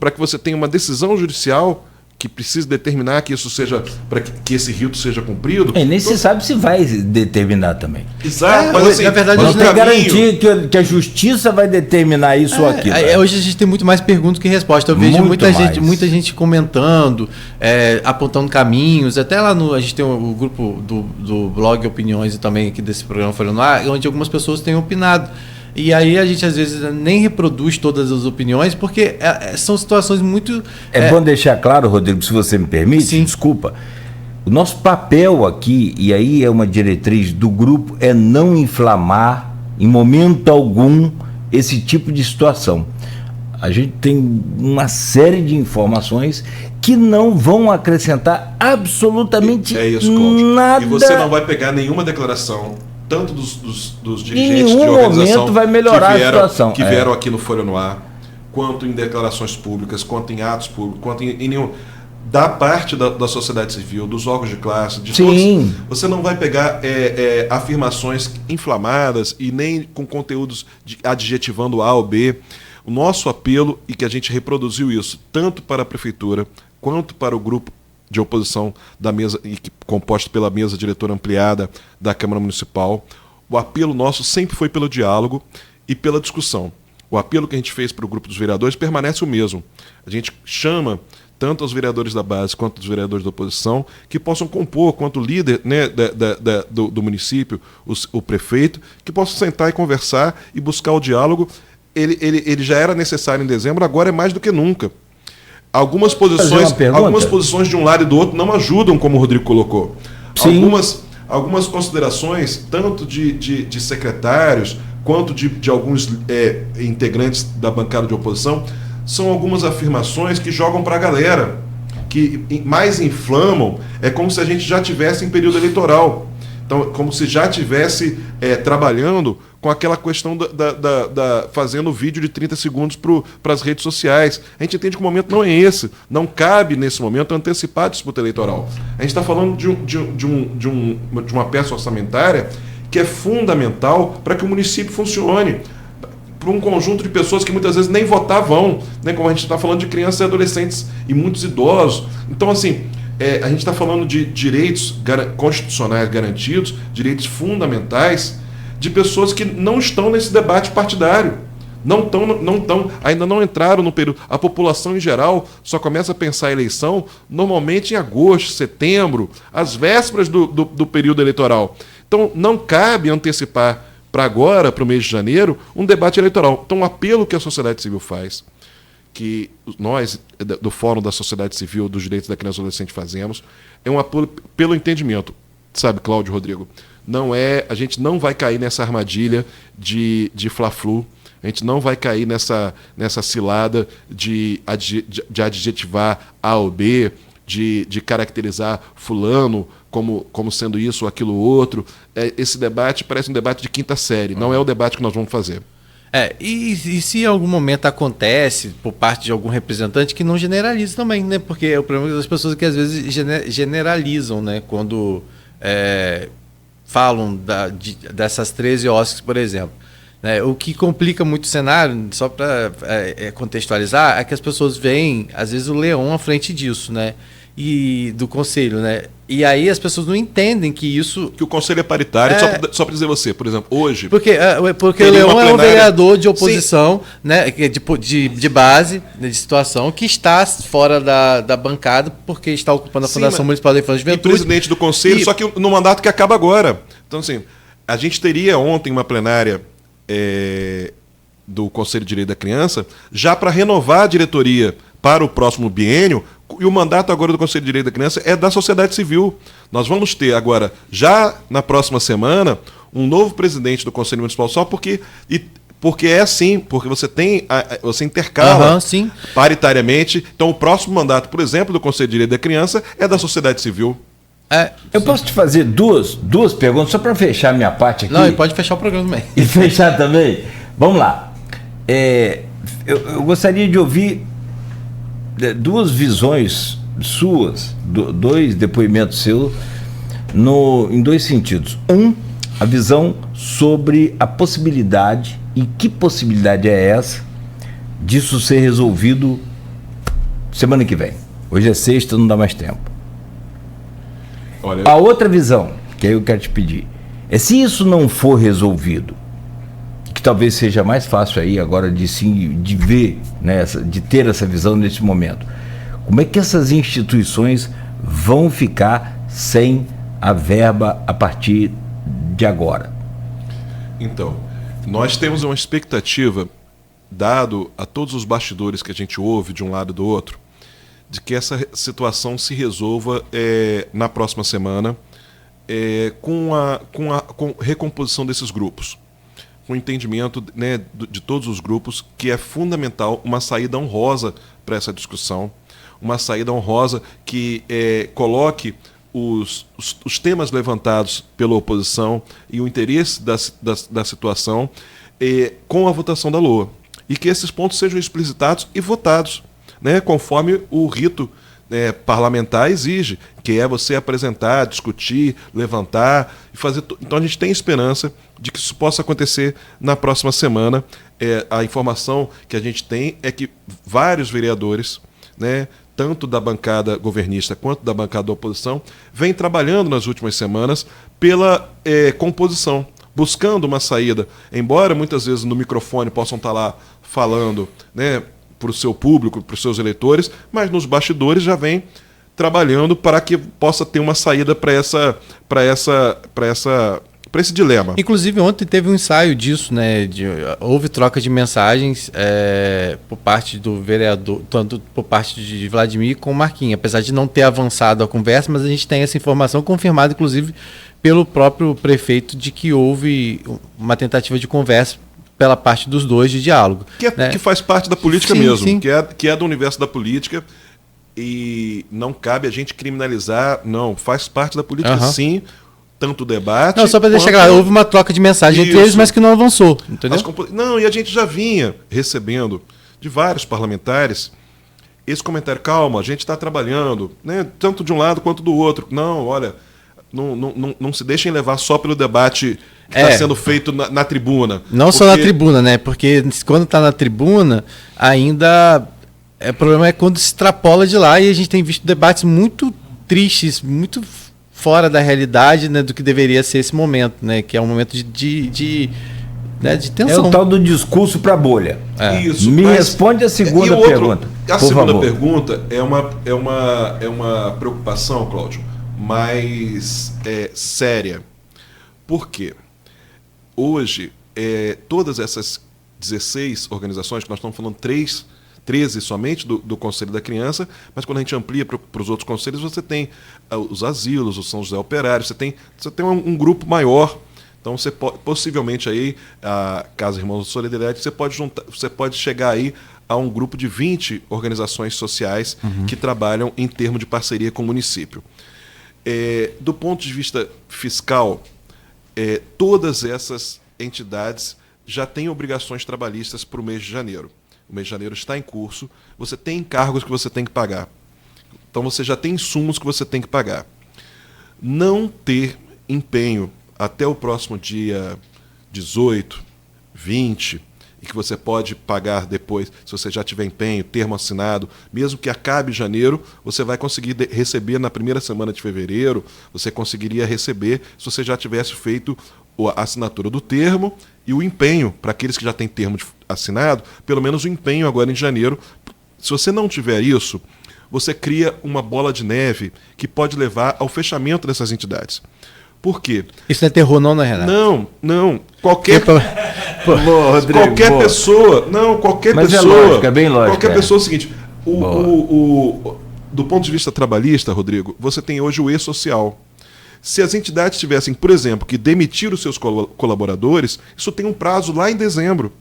para que você tenha uma decisão judicial que precisa determinar que isso seja, para que esse rito seja cumprido? Nem se sabe se vai determinar também. Exato, mas assim, na verdade, não tem garantia que a justiça vai determinar isso ou aquilo. Hoje a gente tem muito mais perguntas que respostas. Eu vejo muita gente comentando, apontando caminhos. Até lá a gente tem o grupo do blog Opiniões e também aqui desse programa Falando onde algumas pessoas têm opinado. E aí a gente às vezes nem reproduz todas as opiniões, porque são situações muito... É bom deixar claro, Rodrigo, se você me permite, sim. Desculpa. O nosso papel aqui, e aí é uma diretriz do grupo, é não inflamar em momento algum esse tipo de situação. A gente tem uma série de informações que não vão acrescentar absolutamente nada. E você não vai pegar nenhuma declaração, tanto dos dirigentes de organização vai melhorar a situação. Que vieram aqui no Folha no Ar, quanto em declarações públicas, quanto em atos públicos, quanto em nenhum... Da parte da sociedade civil, dos órgãos de classe, de todos, você não vai pegar afirmações inflamadas e nem com conteúdos adjetivando A ou B. O nosso apelo, e que a gente reproduziu isso, tanto para a Prefeitura, quanto para o grupo de oposição da mesa, composto pela mesa diretora ampliada da Câmara Municipal, o apelo nosso sempre foi pelo diálogo e pela discussão. O apelo que a gente fez para o grupo dos vereadores permanece o mesmo. A gente chama tanto os vereadores da base quanto os vereadores da oposição que possam compor, quanto o líder, né, do município, o prefeito, que possam sentar e conversar e buscar o diálogo. Ele já era necessário em dezembro, agora é mais do que nunca. Algumas posições de um lado e do outro não ajudam, como o Rodrigo colocou. Algumas considerações, tanto de secretários, quanto de alguns integrantes da bancada de oposição, são algumas afirmações que jogam para a galera, que mais inflamam, é como se a gente já estivesse em período eleitoral. Então, como se já estivesse trabalhando com aquela questão fazendo vídeo de 30 segundos para as redes sociais. A gente entende que o momento não é esse. Não cabe, nesse momento, antecipar a disputa eleitoral. A gente está falando de uma peça orçamentária que é fundamental para que o município funcione, para um conjunto de pessoas que muitas vezes nem votar vão, né? Como a gente está falando de crianças e adolescentes e muitos idosos. Então, assim, a gente está falando de direitos constitucionais garantidos, direitos fundamentais, de pessoas que não estão nesse debate partidário. Ainda não entraram no período. A população em geral só começa a pensar a eleição normalmente em agosto, setembro, às vésperas do período eleitoral. Então, não cabe antecipar para agora, para o mês de janeiro, um debate eleitoral. Então, o apelo que a sociedade civil faz, que nós, do Fórum da Sociedade Civil dos Direitos da Criança e do Adolescente, fazemos, é um apelo pelo entendimento. Sabe, Cláudio, Rodrigo? A gente não vai cair nessa armadilha de fla-flu, a gente não vai cair nessa cilada de adjetivar A ou B, de caracterizar fulano como sendo isso ou aquilo outro. Esse debate parece um debate de quinta série, não é o debate que nós vamos fazer. E se em algum momento acontece por parte de algum representante que não generaliza também, né? Porque o problema das pessoas é que às vezes generalizam, né? Quando falam dessas 13 OSCs, por exemplo. O que complica muito o cenário, só para contextualizar, é que as pessoas veem, às vezes, o leão à frente disso, né? E do conselho, né? E aí as pessoas não entendem que isso... Que o conselho é paritário, só para dizer você, por exemplo, hoje... Porque o Leão é um vereador de oposição, né? De base, de situação, que está fora da bancada porque está ocupando a Fundação Municipal da Infância e Juventude. E presidente do conselho, só que no mandato que acaba agora. Então, assim, a gente teria ontem uma plenária do Conselho de Direito da Criança, já para renovar a diretoria para o próximo biênio, e o mandato agora do Conselho de Direito da Criança é da sociedade civil. Nós vamos ter agora, já na próxima semana, um novo presidente do Conselho Municipal, só porque é assim, porque você intercala paritariamente. Então o próximo mandato, por exemplo, do Conselho de Direito da Criança é da sociedade civil. Eu posso te fazer duas perguntas, só para fechar minha parte aqui? Não, e pode fechar o programa também. E fechar também? Vamos lá. Eu gostaria de ouvir duas visões suas, dois depoimentos seus, em dois sentidos. A visão sobre a possibilidade, e que possibilidade é essa, disso ser resolvido semana que vem. Hoje é sexta, não dá mais tempo. Olha, a outra visão, que aí eu quero te pedir, é se isso não for resolvido, que talvez seja mais fácil aí agora de ver, né, de ter essa visão nesse momento. Como é que essas instituições vão ficar sem a verba a partir de agora? Então, nós temos uma expectativa, dado a todos os bastidores que a gente ouve de um lado e do outro, de que essa situação se resolva na próxima semana com recomposição desses grupos, com o entendimento, né, de todos os grupos, que é fundamental uma saída honrosa para essa discussão, uma saída honrosa que coloque os temas levantados pela oposição e o interesse da situação com a votação da LOA. E que esses pontos sejam explicitados e votados, né, conforme o rito parlamentar exige, que é você apresentar, discutir, levantar e fazer. Então a gente tem esperança de que isso possa acontecer na próxima semana. A informação que a gente tem é que vários vereadores, né, tanto da bancada governista quanto da bancada da oposição, vem trabalhando nas últimas semanas pela composição, buscando uma saída, embora muitas vezes no microfone possam estar lá falando, né, para o seu público, para os seus eleitores, mas nos bastidores já vem trabalhando para que possa ter uma saída para esse dilema. Inclusive ontem teve um ensaio disso, né? Houve troca de mensagens por parte do vereador, tanto por parte de Vladimir com o Marquinhos, apesar de não ter avançado a conversa, mas a gente tem essa informação confirmada, inclusive, pelo próprio prefeito, de que houve uma tentativa de conversa pela parte dos dois de diálogo. Que faz parte da política, sim, mesmo, sim. Que é do universo da política, e não cabe a gente criminalizar, não, faz parte da política, sim, tanto o debate... Não, só para deixar claro, houve uma troca de mensagem entre eles, mas que não avançou, entendeu? Não, e a gente já vinha recebendo de vários parlamentares esse comentário: calma, a gente está trabalhando, né, tanto de um lado quanto do outro. Não, olha, não se deixem levar só pelo debate que está sendo feito na tribuna. Não só na tribuna, né? Porque quando está na tribuna, ainda... O problema é quando se extrapola de lá, e a gente tem visto debates muito tristes, muito fora da realidade, né, do que deveria ser esse momento, né? Que é um momento de tensão. É o tal do discurso para a bolha. Isso, responde a segunda pergunta. A segunda pergunta é uma preocupação, Cláudio, mais séria. Por quê? Hoje, todas essas 16 organizações, que nós estamos falando 13 somente do Conselho da Criança, mas quando a gente amplia para os outros conselhos, você tem os asilos, o São José Operário, você tem um grupo maior. Então, você pode, possivelmente, aí, a Casa Irmãos da Solidariedade, você pode chegar aí a um grupo de 20 organizações sociais que trabalham em termos de parceria com o município. Do ponto de vista fiscal, todas essas entidades já têm obrigações trabalhistas para o mês de janeiro. O mês de janeiro está em curso, você tem encargos que você tem que pagar. Então você já tem insumos que você tem que pagar. Não ter empenho até o próximo dia 18, 20, e que você pode pagar depois, se você já tiver empenho, termo assinado, mesmo que acabe janeiro, você vai conseguir receber na primeira semana de fevereiro, você conseguiria receber se você já tivesse feito a assinatura do termo e o empenho, para aqueles que já têm termo assinado, pelo menos o empenho agora em janeiro. Se você não tiver isso, você cria uma bola de neve que pode levar ao fechamento dessas entidades. Por quê? Isso não é terror não, né, Renato? Não. Qualquer Rodrigo, qualquer pessoa, qualquer Mas pessoa. é lógico, é bem lógico. Qualquer pessoa é o seguinte, do ponto de vista trabalhista, Rodrigo, você tem hoje o e-social. Se as entidades tivessem, por exemplo, que demitir os seus colaboradores, isso tem um prazo lá em dezembro.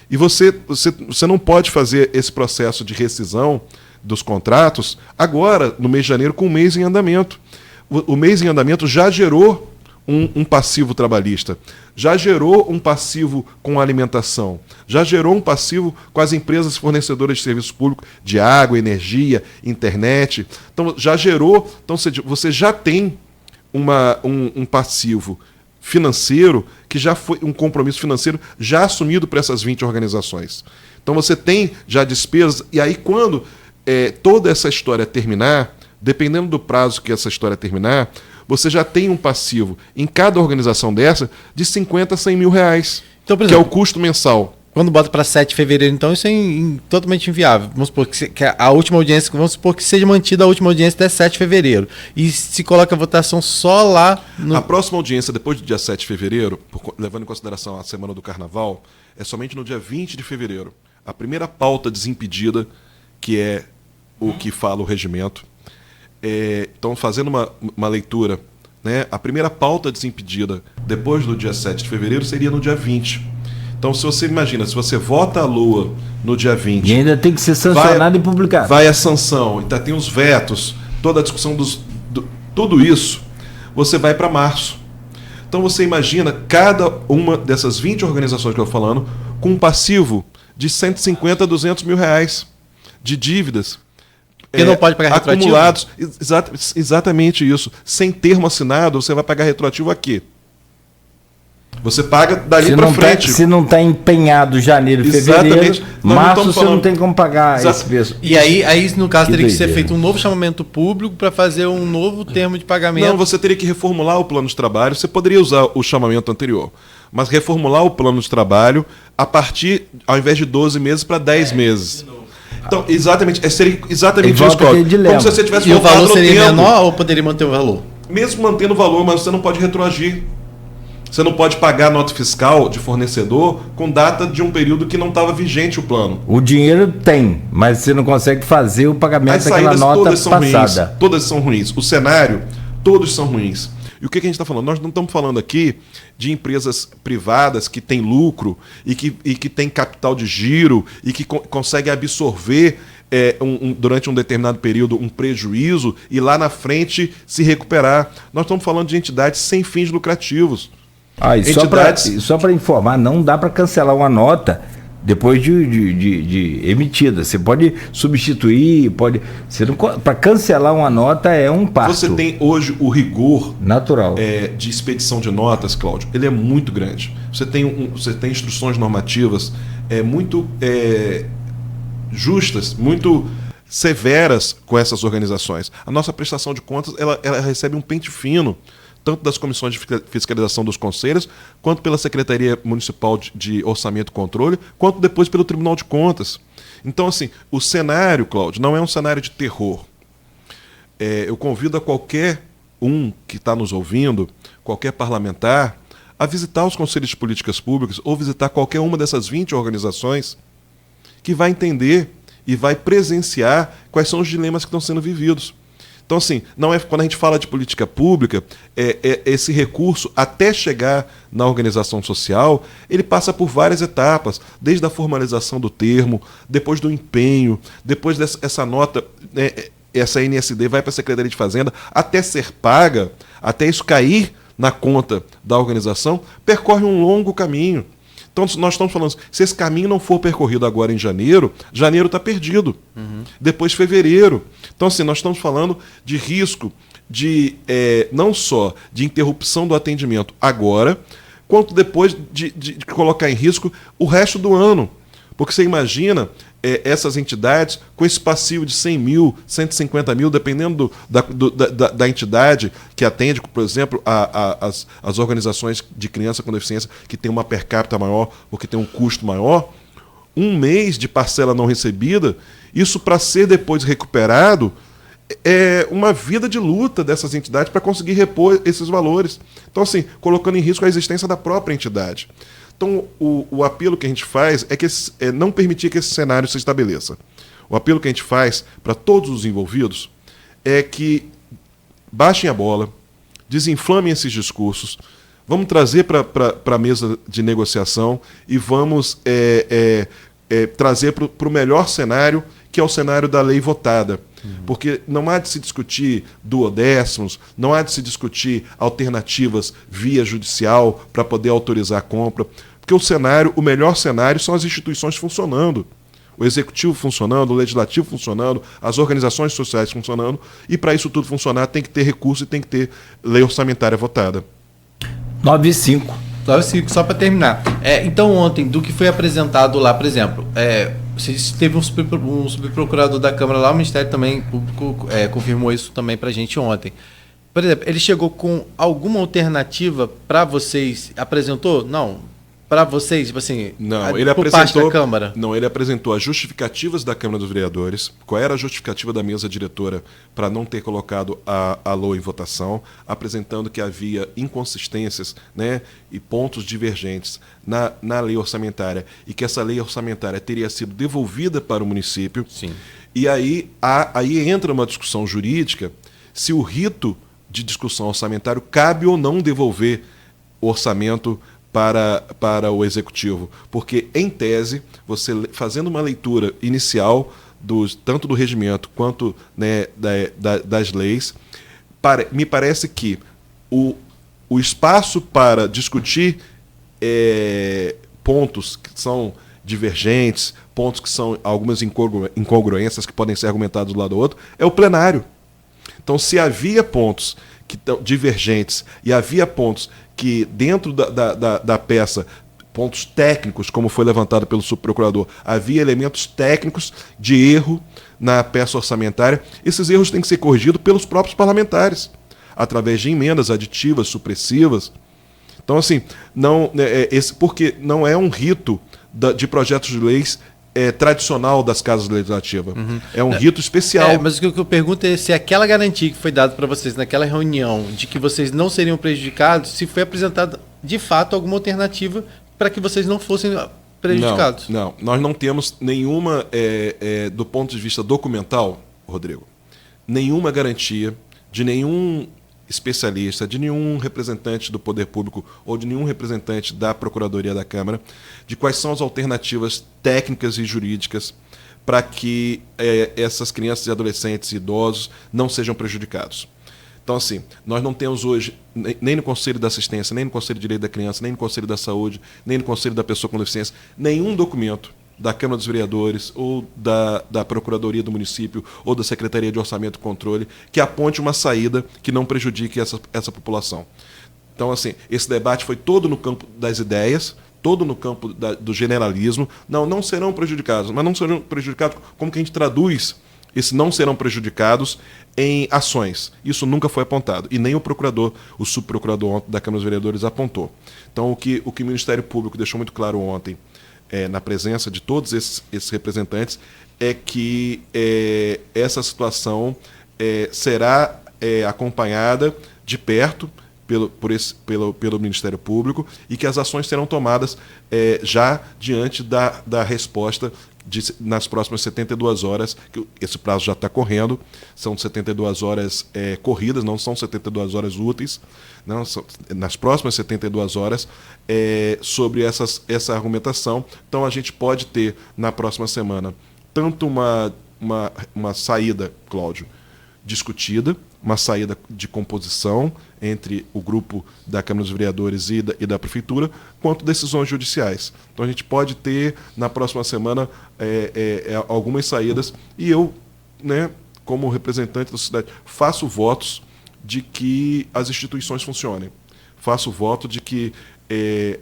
E você não pode fazer esse processo de rescisão dos contratos agora, no mês de janeiro, com o mês em andamento. O mês em andamento já gerou um passivo trabalhista, já gerou um passivo com alimentação, já gerou um passivo com as empresas fornecedoras de serviços públicos, de água, energia, internet. Então, já gerou. Então, você já tem um passivo financeiro que já foi um compromisso financeiro já assumido por essas 20 organizações. Então, você tem já despesas, e aí quando toda essa história terminar, dependendo do prazo que essa história terminar, você já tem um passivo em cada organização dessa de 50 a 100 mil reais, então, por exemplo, que é o custo mensal. Quando bota para 7 de fevereiro, então, isso é totalmente inviável. Vamos supor que a última audiência, vamos supor que seja mantida a última audiência até 7 de fevereiro. E se coloca a votação só lá no... A próxima audiência, depois do dia 7 de fevereiro, levando em consideração a semana do Carnaval, é somente no dia 20 de fevereiro. A primeira pauta desimpedida, que é o que fala o regimento. Então, fazendo uma leitura, né, a primeira pauta desimpedida depois do dia 7 de fevereiro seria no dia 20. Então, se você imagina, se você vota a LOA no dia 20... E ainda tem que ser sancionado e publicado. Vai a sanção, então tem os vetos, toda a discussão tudo isso, você vai para março. Então, você imagina cada uma dessas 20 organizações que eu estou falando com um passivo de 150 a 200 mil reais de dívidas. Porque não pode pagar retroativo? Acumulados, exatamente isso. Sem termo assinado, você vai pagar retroativo a quê? Você paga dali para frente. Se não está empenhado janeiro, fevereiro, março você não tem como pagar esse preço. E aí no caso, teria que ser feito um novo chamamento público para fazer um novo termo de pagamento. Não, você teria que reformular o plano de trabalho. Você poderia usar o chamamento anterior, mas reformular o plano de trabalho a partir, ao invés de 12 meses, para 10 meses. Então, seria exatamente isso, Cláudio. Como se você tivesse e o valor seria menor ou poderia manter o valor? Mesmo mantendo o valor, mas você não pode retroagir. Você não pode pagar nota fiscal de fornecedor com data de um período que não estava vigente o plano. O dinheiro tem, mas você não consegue fazer o pagamento daquela nota passada. Todas são ruins. O cenário, todos são ruins. E o que a gente está falando? Nós não estamos falando aqui de empresas privadas que têm lucro e que têm capital de giro e que conseguem absorver durante um determinado período um prejuízo e lá na frente se recuperar. Nós estamos falando de entidades sem fins lucrativos. Só para informar, não dá para cancelar uma nota depois de emitida. Você pode substituir, para cancelar uma nota é um parto. Você tem hoje o rigor natural de expedição de notas, Cláudio, ele é muito grande. Você tem instruções normativas muito justas, muito severas com essas organizações. A nossa prestação de contas ela recebe um pente fino, tanto das comissões de fiscalização dos conselhos, quanto pela Secretaria Municipal de Orçamento e Controle, quanto depois pelo Tribunal de Contas. Então, assim, o cenário, Cláudio, não é um cenário de terror. Eu convido a qualquer que está nos ouvindo, qualquer parlamentar, a visitar os conselhos de políticas públicas ou visitar qualquer uma dessas 20 organizações que vai entender e vai presenciar quais são os dilemas que estão sendo vividos. Então, assim, não é quando a gente fala de política pública, esse recurso, até chegar na organização social, ele passa por várias etapas, desde a formalização do termo, depois do empenho, depois dessa nota, essa NSD vai para a Secretaria de Fazenda, até ser paga, até isso cair na conta da organização, percorre um longo caminho. Então, nós estamos falando, se esse caminho não for percorrido agora em janeiro está perdido. Depois fevereiro. Então, assim, nós estamos falando de risco de não só de interrupção do atendimento agora, quanto depois de colocar em risco o resto do ano. Porque você imagina essas entidades com esse passivo de 100 mil, 150 mil, dependendo da entidade que atende, por exemplo, as organizações de criança com deficiência que tem uma per capita maior ou que tem um custo maior, um mês de parcela não recebida, isso para ser depois recuperado uma vida de luta dessas entidades para conseguir repor esses valores. Então, assim, colocando em risco a existência da própria entidade. Então, o apelo que a gente faz é não permitir que esse cenário se estabeleça. O apelo que a gente faz para todos os envolvidos é que baixem a bola, desinflamem esses discursos, vamos trazer para a mesa de negociação e vamos trazer para o melhor cenário, que é o cenário da lei votada. Porque não há de se discutir duodécimos, não há de se discutir alternativas via judicial para poder autorizar a compra, porque o melhor cenário são as instituições funcionando. O executivo funcionando, o legislativo funcionando, as organizações sociais funcionando, e para isso tudo funcionar tem que ter recurso e tem que ter lei orçamentária votada. 9h05. Só para terminar. Então, ontem, do que foi apresentado lá, por exemplo, teve um subprocurador da Câmara lá, o Ministério também Público confirmou isso também para a gente ontem. Por exemplo, ele chegou com alguma alternativa para vocês? Apresentou? Não. Para vocês, tipo assim, não, ele por parte da Câmara? Não, ele apresentou as justificativas da Câmara dos Vereadores, qual era a justificativa da mesa diretora para não ter colocado a LOA em votação, apresentando que havia inconsistências, né, e pontos divergentes na lei orçamentária, e que essa lei orçamentária teria sido devolvida para o município. Sim. E aí entra uma discussão jurídica se o rito de discussão orçamentária cabe ou não devolver o orçamento para o executivo, porque em tese, você fazendo uma leitura inicial tanto do regimento quanto, né, das leis, me parece que o espaço para discutir pontos que são divergentes, pontos que são algumas incongruências que podem ser argumentados do lado do outro, é o plenário. Então, se havia pontos que estão divergentes e havia pontos que dentro da peça, pontos técnicos, como foi levantado pelo subprocurador, havia elementos técnicos de erro na peça orçamentária, esses erros têm que ser corrigidos pelos próprios parlamentares, através de emendas aditivas, supressivas. Então, assim, porque não é um rito de projetos de leis tradicional das casas legislativas. Uhum. É um rito especial. Mas o que eu pergunto é se aquela garantia que foi dada para vocês naquela reunião de que vocês não seriam prejudicados, se foi apresentada de fato alguma alternativa para que vocês não fossem prejudicados. Não, nós não temos nenhuma, do ponto de vista documental, Rodrigo, nenhuma garantia de nenhum especialista, de nenhum representante do Poder Público ou de nenhum representante da Procuradoria da Câmara, de quais são as alternativas técnicas e jurídicas para que essas crianças e adolescentes e idosos não sejam prejudicados. Então, assim, nós não temos hoje, nem no Conselho da Assistência, nem no Conselho de Direito da Criança, nem no Conselho da Saúde, nem no Conselho da Pessoa com Deficiência, nenhum documento da Câmara dos Vereadores ou da Procuradoria do Município ou da Secretaria de Orçamento e Controle que aponte uma saída que não prejudique essa população. Então, assim, esse debate foi todo no campo das ideias, todo no campo do generalismo. Não serão prejudicados, mas não serão prejudicados como que a gente traduz esse não serão prejudicados em ações. Isso nunca foi apontado. E nem o subprocurador da Câmara dos Vereadores apontou. Então, o que o Ministério Público deixou muito claro ontem, na presença de todos esses representantes, é que essa situação será acompanhada de perto pelo Ministério Público e que as ações serão tomadas já diante da resposta nas próximas 72 horas, que esse prazo já está correndo, são 72 horas corridas, não são 72 horas úteis, não, são, nas próximas 72 horas, sobre essa argumentação. Então, a gente pode ter, na próxima semana, tanto uma saída, Cláudio, discutida, uma saída de composição entre o grupo da Câmara dos Vereadores e da Prefeitura, quanto decisões judiciais. Então a gente pode ter, na próxima semana, algumas saídas, e eu, né, como representante da sociedade, faço votos de que as instituições funcionem. Faço voto de que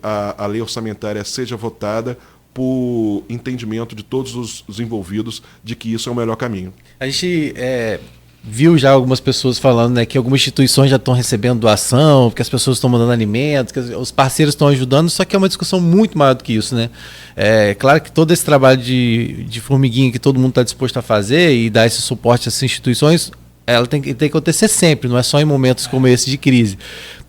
a lei orçamentária seja votada por entendimento de todos os envolvidos de que isso é o melhor caminho. A gente viu já algumas pessoas falando, né, que algumas instituições já estão recebendo doação, que as pessoas estão mandando alimentos, que os parceiros estão ajudando, só que é uma discussão muito maior do que isso, né? Claro que todo esse trabalho de formiguinha que todo mundo está disposto a fazer e dar esse suporte a essas instituições, ela tem que acontecer sempre, não é só em momentos como esse de crise.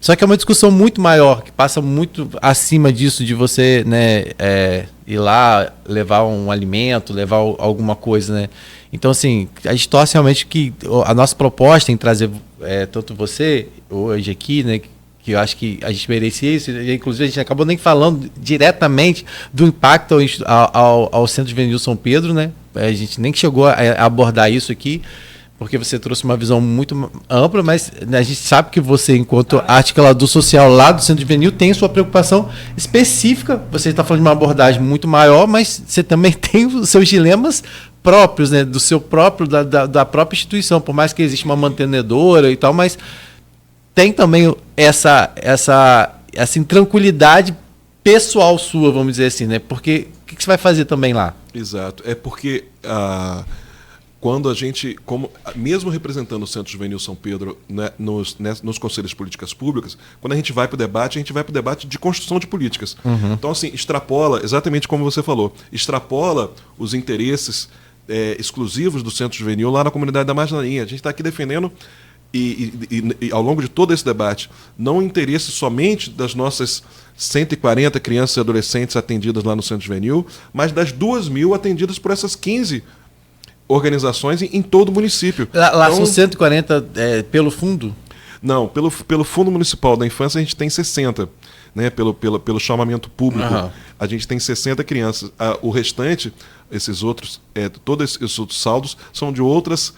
Só que é uma discussão muito maior, que passa muito acima disso, de você, né, ir lá, levar um alimento, levar alguma coisa, né? Então, assim, a gente torce realmente que a nossa proposta em trazer tanto você hoje aqui, né, que eu acho que a gente merecia isso, e inclusive a gente acabou nem falando diretamente do impacto ao Centro Juvenil São Pedro, né? A gente nem chegou a abordar isso aqui, porque você trouxe uma visão muito ampla, mas a gente sabe que você, enquanto articulador social lá do Centro Juvenil, tem sua preocupação específica. Você está falando de uma abordagem muito maior, mas você também tem os seus dilemas próprios, né? Do seu próprio, da própria instituição, por mais que exista uma mantenedora e tal, mas tem também essa intranquilidade pessoal sua, vamos dizer assim, né? Porque o que você vai fazer também lá? Exato. É porque quando a gente, mesmo representando o Centro Juvenil São Pedro, né, nos conselhos de políticas públicas, quando a gente vai para o debate de construção de políticas. Uhum. Então, assim, extrapola, exatamente como você falou, extrapola os interesses exclusivos do Centro Juvenil lá na comunidade da Marginalinha. A gente está aqui defendendo, e ao longo de todo esse debate, não o interesse somente das nossas 140 crianças e adolescentes atendidas lá no Centro Juvenil, mas das 2.000 atendidas por essas 15 organizações em todo o município. Lá então, são 140 pelo fundo? Não, pelo Fundo Municipal da Infância a gente tem 60. Né, pelo chamamento público, uhum. A gente tem 60 crianças. O restante, esses outros, todos esses outros saldos são de outras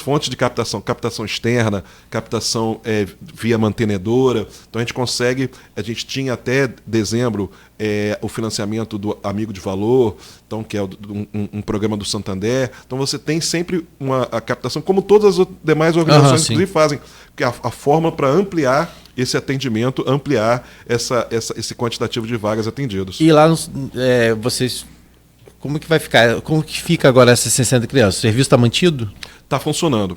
fontes de captação externa, captação via mantenedora. Então a gente tinha até dezembro o financiamento do Amigo de Valor, então, que é um programa do Santander. Então você tem sempre a captação, como todas as demais organizações inclusive fazem, que a forma para ampliar esse atendimento, ampliar esse quantitativo de vagas atendidas. E lá vocês, como que vai ficar? Como que fica agora essas 60 crianças? O serviço está mantido? Está funcionando.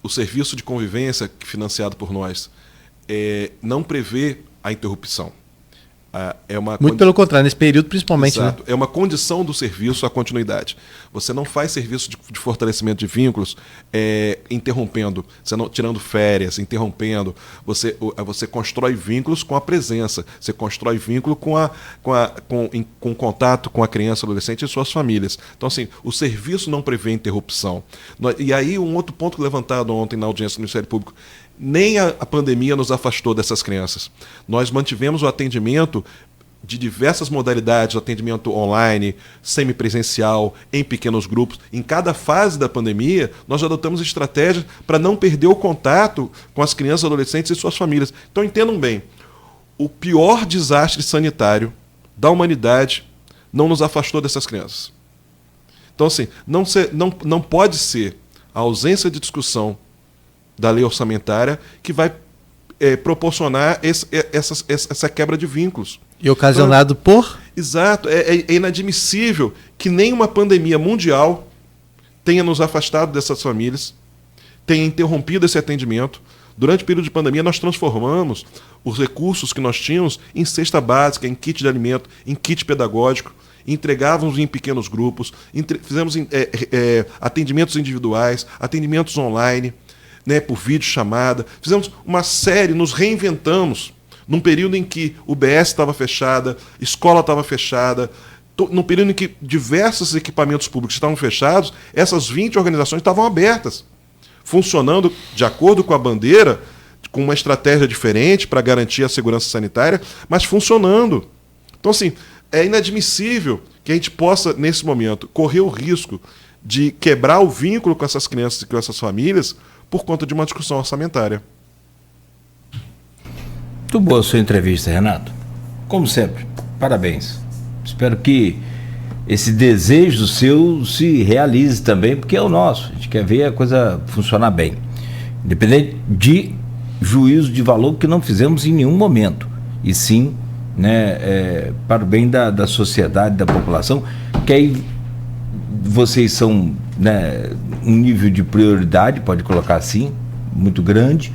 O serviço de convivência financiado por nós não prevê a interrupção. Muito pelo contrário, nesse período principalmente. Exato. Né? É uma condição do serviço a continuidade. Você não faz serviço de fortalecimento de vínculos interrompendo, tirando férias, interrompendo. Você constrói vínculos com a presença, você constrói vínculo com contato com a criança, adolescente e suas famílias. Então, assim, o serviço não prevê interrupção. E aí, um outro ponto levantado ontem na audiência do Ministério Público: nem a pandemia nos afastou dessas crianças. Nós mantivemos o atendimento de diversas modalidades, atendimento online, semipresencial, em pequenos grupos. Em cada fase da pandemia, nós adotamos estratégias para não perder o contato com as crianças, adolescentes e suas famílias. Então, entendam bem, o pior desastre sanitário da humanidade não nos afastou dessas crianças. Então, assim, não pode ser a ausência de discussão da lei orçamentária que vai proporcionar essa quebra de vínculos. E ocasionado por? Exato. É inadmissível que nem uma pandemia mundial tenha nos afastado dessas famílias, tenha interrompido esse atendimento. Durante o período de pandemia, nós transformamos os recursos que nós tínhamos em cesta básica, em kit de alimento, em kit pedagógico, entregávamos em pequenos grupos, fizemos atendimentos individuais, atendimentos online, né, por videochamada. Fizemos uma série, nos reinventamos num período em que o BS estava fechada, escola estava fechada, num período em que diversos equipamentos públicos estavam fechados, essas 20 organizações estavam abertas, funcionando de acordo com a bandeira, com uma estratégia diferente para garantir a segurança sanitária, mas funcionando. Então, assim, é inadmissível que a gente possa, nesse momento, correr o risco de quebrar o vínculo com essas crianças e com essas famílias por conta de uma discussão orçamentária. Muito boa a sua entrevista, Renato. Como sempre, parabéns. Espero que esse desejo seu se realize também, porque é o nosso. A gente quer ver a coisa funcionar bem. Independente de juízo de valor que não fizemos em nenhum momento. E sim, né, para o bem da sociedade, da população, que aí vocês são, né, um nível de prioridade, pode colocar assim, muito grande.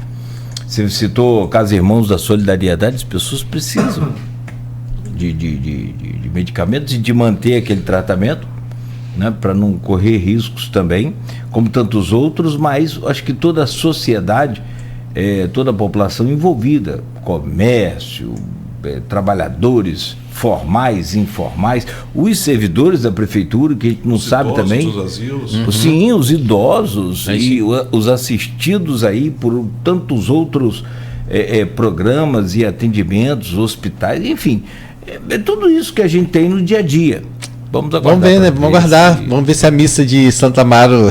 Você citou Casa Irmãos da Solidariedade, as pessoas precisam de medicamentos e de manter aquele tratamento, né, para não correr riscos também, como tantos outros, mas acho que toda a sociedade, toda a população envolvida, comércio, trabalhadores formais, informais, os servidores da prefeitura, que a gente não sabe também. Os asilos. Sim, os idosos e os assistidos aí por tantos outros programas e atendimentos, hospitais, enfim, é tudo isso que a gente tem no dia a dia. Vamos ver, né? Vamos aguardar. Vamos ver se a missa de Santo Amaro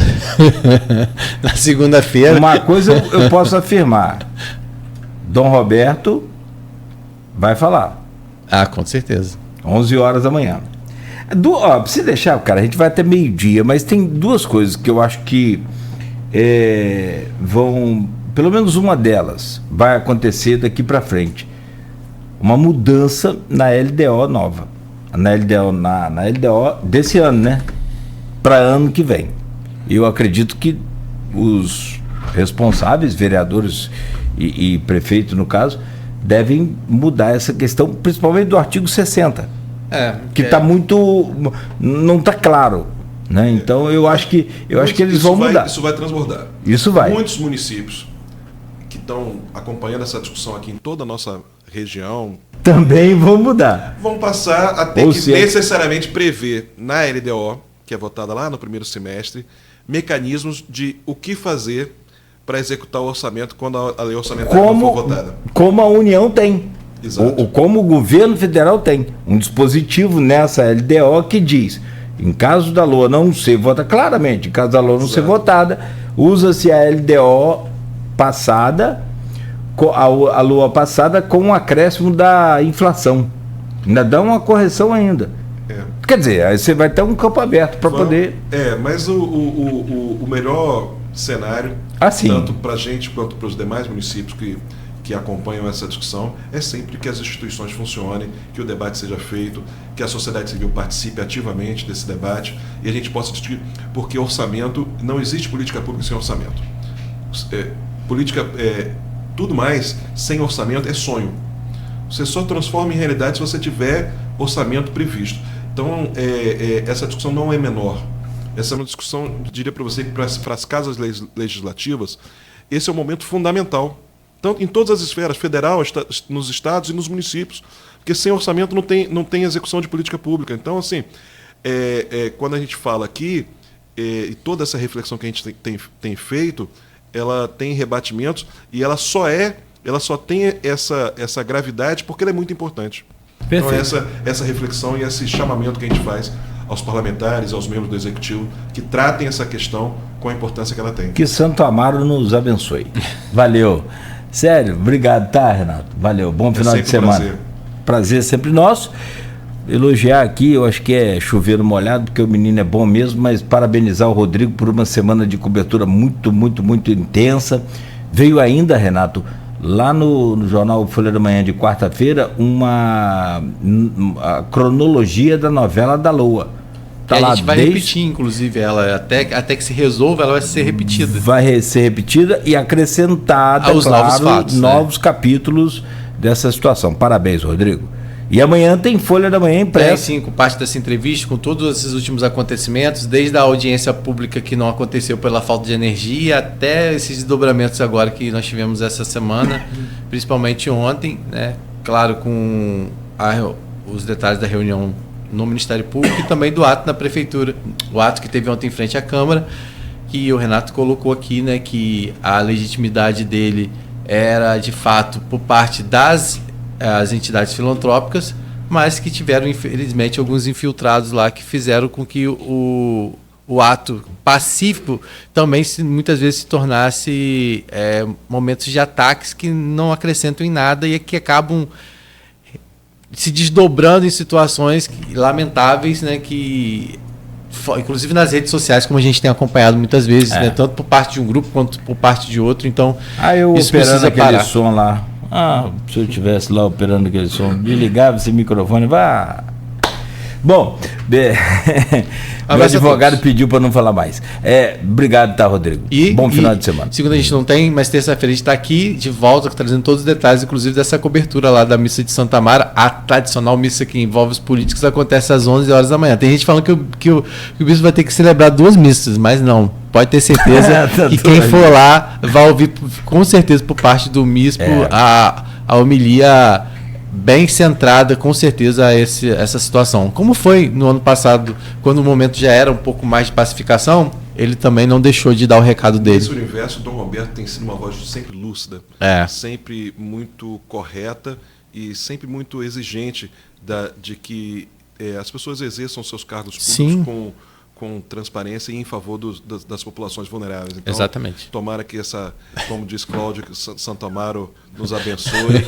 na segunda-feira. Uma coisa eu posso afirmar: Dom Roberto vai falar. Ah, com certeza. 11 horas da manhã. Se deixar, cara, a gente vai até meio-dia, mas tem duas coisas que eu acho que vão, pelo menos uma delas, vai acontecer daqui para frente. Uma mudança na LDO nova. Na LDO desse ano, né? Para ano que vem. Eu acredito que os responsáveis, vereadores e prefeito, no caso, devem mudar essa questão, principalmente do artigo 60. Que está muito... não está claro. Né? Então eu acho que eles vão mudar. Isso vai transbordar. Isso vai. Muitos municípios que estão acompanhando essa discussão aqui em toda a nossa região também vão mudar. Vão passar a ter necessariamente prever na LDO, que é votada lá no primeiro semestre, mecanismos de o que fazer para executar o orçamento quando a lei orçamentária não for votada. Como a União tem. Exato. Como o governo federal tem. Um dispositivo nessa LDO que diz, em caso da LOA não ser votada, claramente, em caso da LOA não ser votada, usa-se a LDO passada, a LOA passada com um acréscimo da inflação. Ainda dá uma correção ainda. Quer dizer, aí você vai ter um campo aberto para poder... mas o melhor cenário, tanto para a gente quanto para os demais municípios que acompanham essa discussão, é sempre que as instituições funcionem, que o debate seja feito, que a sociedade civil participe ativamente desse debate e a gente possa discutir, porque orçamento, não existe política pública sem orçamento. Tudo mais sem orçamento é sonho. Você só transforma em realidade se você tiver orçamento previsto. Então, essa discussão não é menor. Essa é uma discussão, eu diria para você, que para as casas legislativas, esse é um momento fundamental. Tanto em todas as esferas, federal, nos estados e nos municípios. Porque sem orçamento não tem execução de política pública. Então, assim, quando a gente fala aqui, e toda essa reflexão que a gente tem feito, ela tem rebatimentos e ela só tem essa gravidade porque ela é muito importante. Perfeito. Então essa reflexão e esse chamamento que a gente faz aos parlamentares, aos membros do Executivo, que tratem essa questão com a importância que ela tem. Que Santo Amaro nos abençoe. Valeu. Sério, obrigado, tá, Renato? Valeu, bom final de semana. Prazer sempre nosso. Elogiar aqui, eu acho que é chover no molhado, porque o menino é bom mesmo, mas parabenizar o Rodrigo por uma semana de cobertura muito, muito, muito intensa. Veio ainda, Renato, lá no jornal Folha da Manhã de quarta-feira, a cronologia da novela da Lua. Tá lá, a gente vai repetir, inclusive, ela, até que se resolva, ela vai ser repetida. Vai ser repetida e acrescentada, aos novos fatos, novos capítulos dessa situação. Parabéns, Rodrigo. E amanhã tem Folha da Manhã impressa. Tem sim, com parte dessa entrevista, com todos esses últimos acontecimentos, desde a audiência pública que não aconteceu pela falta de energia, até esses desdobramentos agora que nós tivemos essa semana, principalmente ontem, né? Claro, com os detalhes da reunião no Ministério Público e também do ato na Prefeitura, o ato que teve ontem em frente à Câmara, que o Renato colocou aqui, né, que a legitimidade dele era, de fato, por parte das entidades filantrópicas, mas que tiveram, infelizmente, alguns infiltrados lá que fizeram com que o ato pacífico também muitas vezes se tornasse momentos de ataques que não acrescentam em nada e que acabam se desdobrando em situações lamentáveis, né, que inclusive nas redes sociais, como a gente tem acompanhado muitas vezes, né, tanto por parte de um grupo quanto por parte de outro. Então, eu isso operando aquele parar. Som lá. Se eu estivesse lá operando aquele som, me ligava esse microfone, Bom, meu advogado pediu para não falar mais. Obrigado, tá, Rodrigo? Bom final de semana. Segunda a gente não tem, mas terça-feira a gente está aqui de volta, trazendo todos os detalhes, inclusive dessa cobertura lá da missa de Santa Mara, a tradicional missa que envolve os políticos, acontece às 11 horas da manhã. Tem gente falando que o bispo vai ter que celebrar 2 missas, mas não. Pode ter certeza que quem for lá vai ouvir, com certeza, por parte do bispo, a homilia bem centrada, com certeza, a essa situação. Como foi no ano passado, quando o momento já era um pouco mais de pacificação, ele também não deixou de dar o recado dele. Nesse universo, Dom Roberto tem sido uma voz sempre lúcida, sempre muito correta e sempre muito exigente de que as pessoas exerçam seus cargos públicos com transparência e em favor das populações vulneráveis. Então, exatamente. Tomara que como diz Cláudio, que Santo Amaro nos abençoe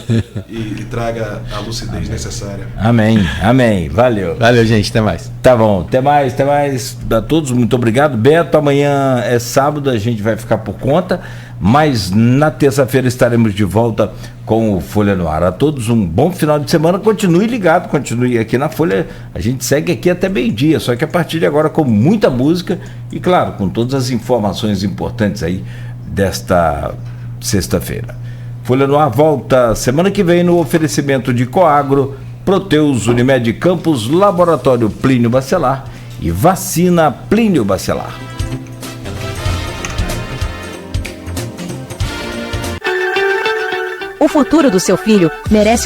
e traga a lucidez necessária. Amém, amém. Valeu. Valeu, gente. Até mais. Tá bom. Até mais a todos. Muito obrigado. Beto, amanhã é sábado, a gente vai ficar por conta, mas na terça-feira estaremos de volta com o Folha no Ar. A todos um bom final de semana. Continue ligado, continue aqui na Folha. A gente segue aqui até meio-dia, só que a partir de agora com muita música e, claro, com todas as informações importantes aí desta sexta-feira. Folha no Ar volta semana que vem no oferecimento de Coagro, Proteus, Unimed Campos, Laboratório Plínio Bacelar e Vacina Plínio Bacelar. O futuro do seu filho merece